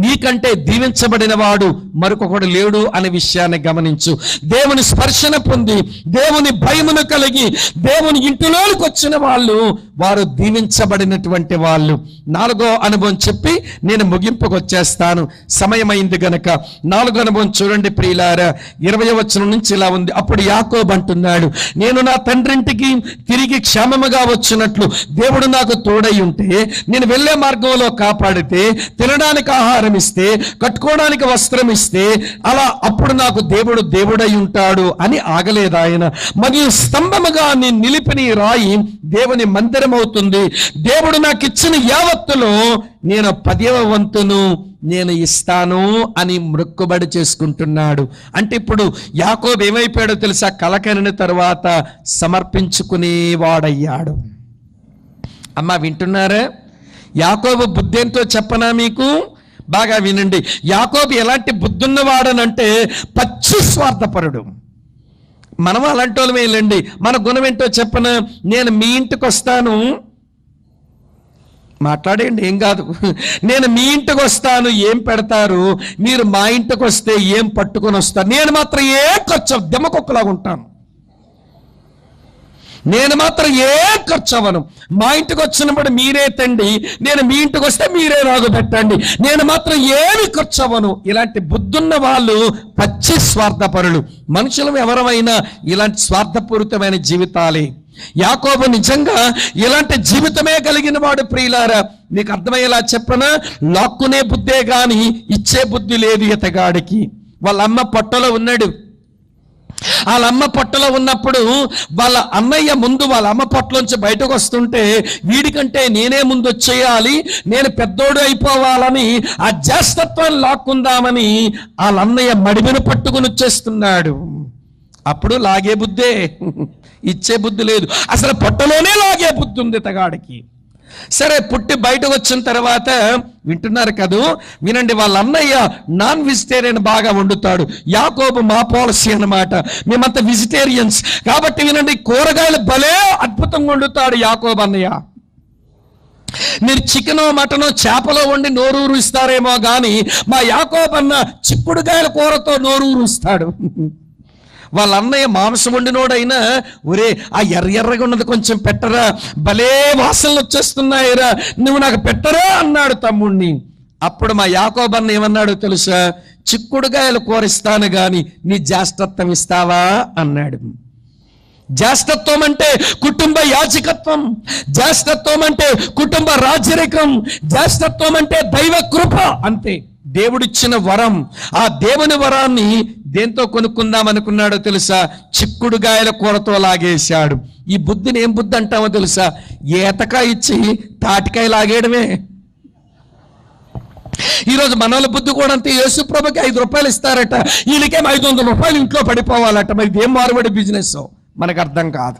నీకంటే దీవించబడిన వాడు మరొకడు లేడు అనే విషయాన్ని గమనించు. దేవుని స్పర్శన పొంది, దేవుని భయమును కలిగి దేవుని ఇంటిలోనికి వచ్చిన వాళ్ళు, వారు దీవించబడినటువంటి వాళ్ళు. 4వ అనుభవం చెప్పి నేను ముగింపుకు వచ్చేస్తాను, సమయమైంది గనక. 4వ అనుభవం చూడండి ప్రియులారా, 20వ వచనం నుంచి ఇలా ఉంది. అప్పుడు యాకోబు అంటున్నాడు, నేను నా తండ్రింటికి తిరిగి క్షేమముగా వచ్చినట్లు దేవుడు నాకు తోడై ఉంటే, నేను వెళ్ళే మార్గంలో కాపాడితే, తినడానికి ఆహారం ఇస్తే, కట్టుకోవడానికి వస్త్రం ఇస్తే, అలా అప్పుడు నాకు దేవుడు దేవుడై ఉంటాడు అని ఆగలేదు ఆయన. మరియు స్తంభముగా నేను నిలిపిన ఈ రాయి దేవుని మందిరం అవుతుంది. దేవుడు నాకు ఇచ్చిన యావత్తులో నేను 10వ వంతును నేను ఇస్తాను అని మొక్కుబడి చేసుకుంటున్నాడు. అంటే ఇప్పుడు యాకోబు ఏమైపోయాడో తెలుసా? కలకనిన తరువాత సమర్పించుకునేవాడయ్యాడు. అమ్మా వింటున్నారా? యాకోబు బుద్ధి ఏంటో చెప్పనా మీకు? బాగా వినండి. యాకోబు ఎలాంటి బుద్ధున్నవాడనంటే పచ్చి స్వార్థపరుడు. మనం అలాంటి వాళ్ళమే. వెళ్ళండి, మన గుణం ఏంటో చెప్పనా? నేను మీ ఇంటికి వస్తాను, మాట్లాడేయండి, ఏం కాదు. నేను మీ ఇంటికి వస్తాను, ఏం పెడతారు? మీరు మా ఇంటికి వస్తే ఏం పట్టుకొని వస్తారు? నేను మాత్రం ఏ ఖర్చు దెమ్మకొక్కలాగా ఉంటాను. నేను మాత్రం ఏ ఖర్చు అవ్వను. మా ఇంటికి వచ్చినప్పుడు మీరే తండి, నేను మీ ఇంటికి వస్తే మీరే నాకు పెట్టండి, నేను మాత్రం ఏమి ఖర్చు అవ్వను. ఇలాంటి బుద్ధున్న వాళ్ళు పచ్చి స్వార్థపరులు. మనుషులు ఎవరమైనా ఇలాంటి స్వార్థపూరితమైన జీవితాలే. యాకోబు నిజంగా ఇలాంటి జీవితమే కలిగిన వాడు. ప్రియులారా, మీకు అర్థమయ్యేలా చెప్పనా? లాక్కునే బుద్ధే గాని ఇచ్చే బుద్ధి లేదు ఇతగాడికి. వాళ్ళ అమ్మ పొట్టలో ఉన్నాడు. వాళ్ళ అమ్మ పొట్టలో ఉన్నప్పుడు వాళ్ళ అన్నయ్య ముందు వాళ్ళ అమ్మ పొట్టలోంచి బయటకు వస్తుంటే, వీడికంటే నేనే ముందు వచ్చేయాలి, నేను పెద్దోడు అయిపోవాలని ఆ జ్యేష్ఠత్వాన్ని లాక్కుందామని వాళ్ళ అన్నయ్య మడిమిని పట్టుకుని వచ్చేస్తున్నాడు. అప్పుడు లాగే బుద్ధే, ఇచ్చే బుద్ధి లేదు. అసలు పొట్టలోనే లాగే బుద్ధి ఉంది తగాడికి. సరే, పుట్టి బయటకు వచ్చిన తర్వాత వింటున్నారు కదూ, వినండి. వాళ్ళ అన్నయ్య నాన్ వెజిటేరియన్ బాగా వండుతాడు. యాకోబు మా పాలసీ అన్నమాట, మేమంతా వెజిటేరియన్స్ కాబట్టి వినండి, కూరగాయలు భలే అద్భుతంగా వండుతాడు యాకోబు అన్నయ్య. మీరు చికెనో మటనో చేపలో వండి నోరూరు ఇస్తారేమో కానీ మా యాకోబు అన్న చిక్కుడుగాయల కూరతో నోరూరు ఇస్తాడు. వాళ్ళ అన్నయ్య మాంసం వండినోడైనా, ఒరే ఆ ఎర్రగా ఉన్నది కొంచెం పెట్టరా, భలే వాసనలు వచ్చేస్తున్నాయిరా, నువ్వు నాకు పెట్టరా అన్నాడు తమ్ముణ్ణి. అప్పుడు మా యాకోబు అన్న ఏమన్నాడో తెలుసా? చిక్కుడుగాయలు కూర ఇస్తాను గాని నీ జ్యేష్ఠత్వం ఇస్తావా అన్నాడు. జ్యేష్ఠత్వం అంటే కుటుంబ యాజకత్వం, జ్యేష్ఠత్వం అంటే కుటుంబ రాజరికం, జ్యేష్ఠత్వం అంటే దైవ కృప. అంతే, దేవుడిచ్చిన వరం. ఆ దేవుని వరాన్ని దేంతో కొనుక్కుందాం అనుకున్నాడో తెలుసా? చిక్కుడుగాయల కూరతో లాగేశాడు. ఈ బుద్ధిని ఏం బుద్ధి అంటామో తెలుసా? ఏతకాయ ఇచ్చి తాటికాయ లాగేయడమే. ఈరోజు మనోళ్ళ బుద్ధి కూడా అంతే. యేసు ప్రభుకి 5 రూపాయలు ఇస్తారట, వీళ్ళకేం 500 రూపాయలు ఇంట్లో పడిపోవాలట. మరి ఇదేం మారుబడి బిజినెస్ మనకు అర్థం కాదు.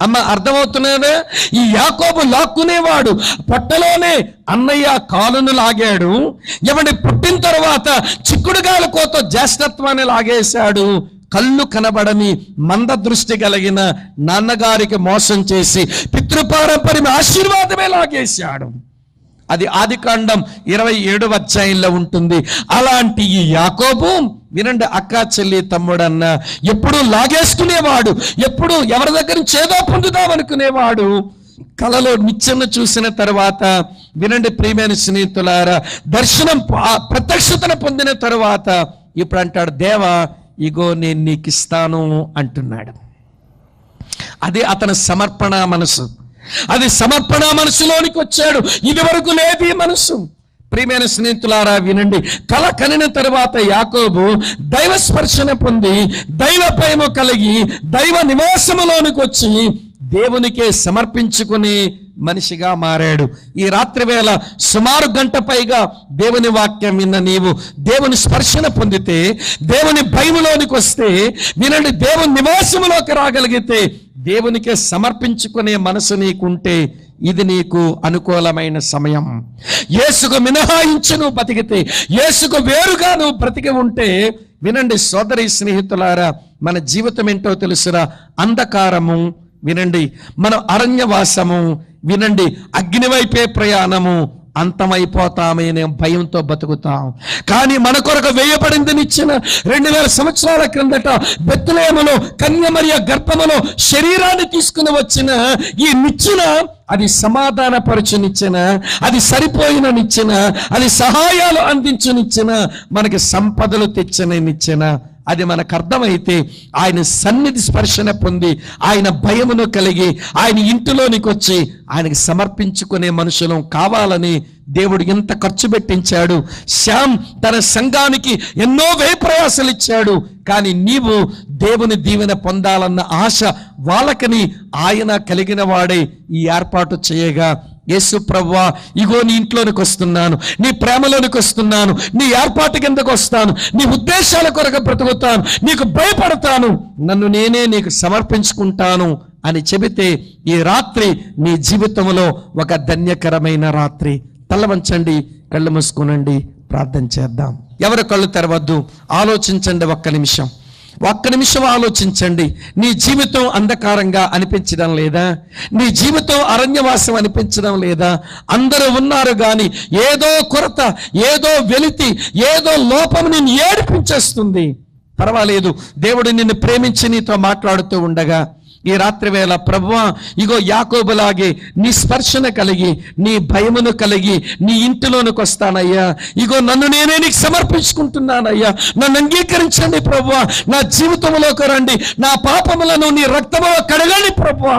అమ్మ అర్థమవుతున్నారా? ఈ యాకోబు లాక్కునేవాడు. పొట్టలోనే అన్నయ్య కాలును లాగాడు. ఎవడి పుట్టిన తర్వాత చిక్కుడుగాయల కోత జ్యేష్ఠత్వాన్ని లాగేశాడు. కళ్ళు కనబడని మంద దృష్టి కలిగిన నాన్నగారికి మోసం చేసి పితృపారంపర్య ఆశీర్వాదమే లాగేశాడు. అది ఆదికాండం 27వ అధ్యాయంలో ఉంటుంది. అలాంటి ఈ యాకోబు వినండి, అక్క, చెల్లి, తమ్ముడన్న ఎప్పుడు లాగేసుకునేవాడు, ఎప్పుడు ఎవరి దగ్గర నుంచి ఏదో పొందుదామనుకునేవాడు. కలలో నిత్యం చూసిన తర్వాత వినండి ప్రియమైన స్నేహితులారా, దర్శనం ప్రత్యక్షతను పొందిన తర్వాత ఇప్పుడు అంటాడు, దేవా ఇగో నేను నీకు ఇస్తాను అంటున్నాడు. అది అతని సమర్పణ మనసు. అది సమర్పణ మనసులోనికి వచ్చాడు. ఇది వరకు లేదు ఈ మనసు. ప్రియమైన స్నేహితులారా వినండి, కల కనిన తరువాత యాకోబు దైవ స్పర్శన పొంది దైవ భయము కలిగి దైవ నివాసములోనికి వచ్చి దేవునికే సమర్పించుకుని మనిషిగా మారాడు. ఈ రాత్రి వేళ సుమారు గంట పైగా దేవుని వాక్యం విన్న నీవు దేవుని స్పర్శన పొందితే, దేవుని భయములోనికి వస్తే, వినండి, దేవుని నివాసములోకి రాగలిగితే, దేవునికే సమర్పించుకునే మనసు నీకుంటే ఇది నీకు అనుకూలమైన సమయం. యేసుకు మినహాయించి నువ్వు బతికితే, యేసుకు వేరుగా నువ్వు బ్రతికి ఉంటే, వినండి సోదరి స్నేహితులారా, మన జీవితం ఏంటో తెలుసురా? అంధకారము, వినండి, మన అరణ్యవాసము, వినండి, అగ్ని వైపే ప్రయాణము, అంతమైపోతామనే భయంతో బతుకుతాం. కానీ మన కొరకు వేయబడింది నిచ్చిన 2000 సంవత్సరాల క్రిందట బెత్లెహేములో కన్యమరియ గర్భములో శరీరాన్ని తీసుకుని వచ్చిన ఈ నిచ్చిన, అది సమాధానపరచు నిచ్చిన, అది సరిపోయిన నిచ్చిన, అది సహాయాలు అందించు నిచ్చిన, మనకి సంపదలు తెచ్చని నిచ్చిన. అది మనకు అర్థమైతే ఆయన సన్నిధి స్పర్శన పొంది ఆయన భయమును కలిగి ఆయన ఇంటిలోనికి వచ్చి ఆయనకి సమర్పించుకునే మనుషులం కావాలని దేవుడు ఎంత ఖర్చు పెట్టించాడు. శ్యామ్ తన సంఘానికి ఎన్నో వ్యయప్రయాసాలు ఇచ్చాడు. కానీ నీవు దేవుని దీవెన పొందాలన్న ఆశ వాళ్ళకని ఆయన కలిగిన వాడే ఈ ఏర్పాటు చేయగా, యేసు ప్రభువా, ఇగో నీ ఇంట్లోనికి వస్తున్నాను, నీ ప్రేమలోనికి వస్తున్నాను, నీ ఏర్పాటు కిందకు వస్తాను, నీ ఉద్దేశాల కొరకు బ్రతుకుతాను, నీకు భయపడతాను, నన్ను నేనే నీకు సమర్పించుకుంటాను అని చెబితే ఈ రాత్రి నీ జీవితంలో ఒక ధన్యకరమైన రాత్రి. తల వంచండి, కళ్ళు మూసుకునండి, ప్రార్థన చేద్దాం. ఎవరు కళ్ళు తెరవద్దు, ఆలోచించండి. ఒక్క నిమిషం ఆలోచించండి. నీ జీవితం అంధకారంగా అనిపించడం లేదా? నీ జీవితం అరణ్యవాసం అనిపించడం లేదా? అందరూ ఉన్నారు కానీ ఏదో కొరత, ఏదో వెలితి, ఏదో లోపం నిన్ను ఏడిపించేస్తుంది. పర్వాలేదు, దేవుడు నిన్ను ప్రేమించి నీతో మాట్లాడుతూ ఉండగా ఈ రాత్రి వేళ, ప్రభువా, ఇగో యాకోబులాగే నీ స్పర్శన కలిగి, నీ భయమును కలిగి నీ ఇంటిలోనికి వస్తానయ్యా. ఇగో నన్ను నేనే నీకు సమర్పించుకుంటున్నానయ్యా, నన్ను అంగీకరించండి ప్రభువా, నా జీవితంలోకి రండి, నా పాపములను నీ రక్తములో కడగండి ప్రభువా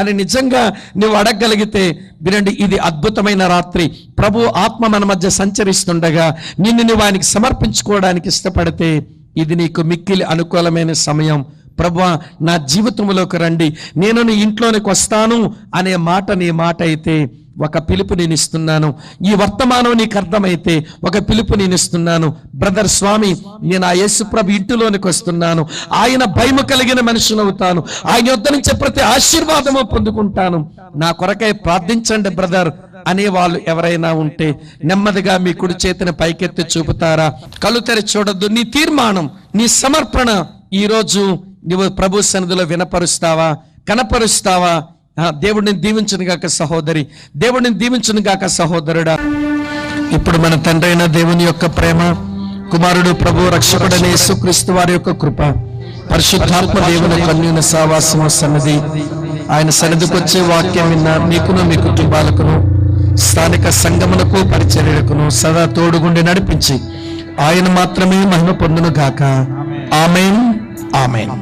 అని నిజంగా నువ్వు అడగగలిగితే, వినండి, ఇది అద్భుతమైన రాత్రి. ప్రభు ఆత్మ మన మధ్య సంచరిస్తుండగా నిన్ను నువ్వు ఆయనకి సమర్పించుకోవడానికి ఇష్టపడితే ఇది నీకు మిక్కిలి అనుకూలమైన సమయం. ప్రభువా, నా జీవితంలోకి రండి, నేను నీ ఇంట్లోనికి వస్తాను అనే మాట నీ మాట అయితే ఒక పిలుపు నేను ఇస్తున్నాను. ఈ వర్తమానం నీకు అర్థమైతే ఒక పిలుపు నేను ఇస్తున్నాను. బ్రదర్ స్వామి, నేను ఆ యేసు ప్రభు ఇంటిలోనికి వస్తున్నాను, ఆయన భయము కలిగిన మనిషిని అవుతాను, ఆయన యొద్ద నుంచి ప్రతి ఆశీర్వాదము పొందుకుంటాను, నా కొరకై ప్రార్థించండి బ్రదర్ అనే వాళ్ళు ఎవరైనా ఉంటే నెమ్మదిగా మీ కుడి చేతిని పైకెత్తి చూపుతారా? కళ్ళు తెరిచి చూడొద్దు. నీ తీర్మానం, నీ సమర్పణ ఈరోజు నువ్వు ప్రభు సన్నిధిలో వినపరుస్తావా, కనపరుస్తావా? దేవుడిని దీవించును గాక సహోదరి, దేవుడిని దీవించును గాక సహోదరుడా. ఇప్పుడు మన తండ్రి అయిన దేవుని యొక్క ప్రేమ, కుమారుడు ప్రభు రక్షకుడైన యేసుక్రీస్తు వారి యొక్క కృప, పరిశుద్ధాత్మ దేవుని కన్యున సహవాసము సన్నిధి, ఆయన సన్నిధికి వచ్చే వాక్యం విన్న మీకును మీ కుటుంబాలకును స్థానిక సంఘమునకు పరిచర్యకును సదా తోడుగుండి నడిపించి ఆయన మాత్రమే మహిమ పొందును గాక. ఆమేన్, ఆమేన్.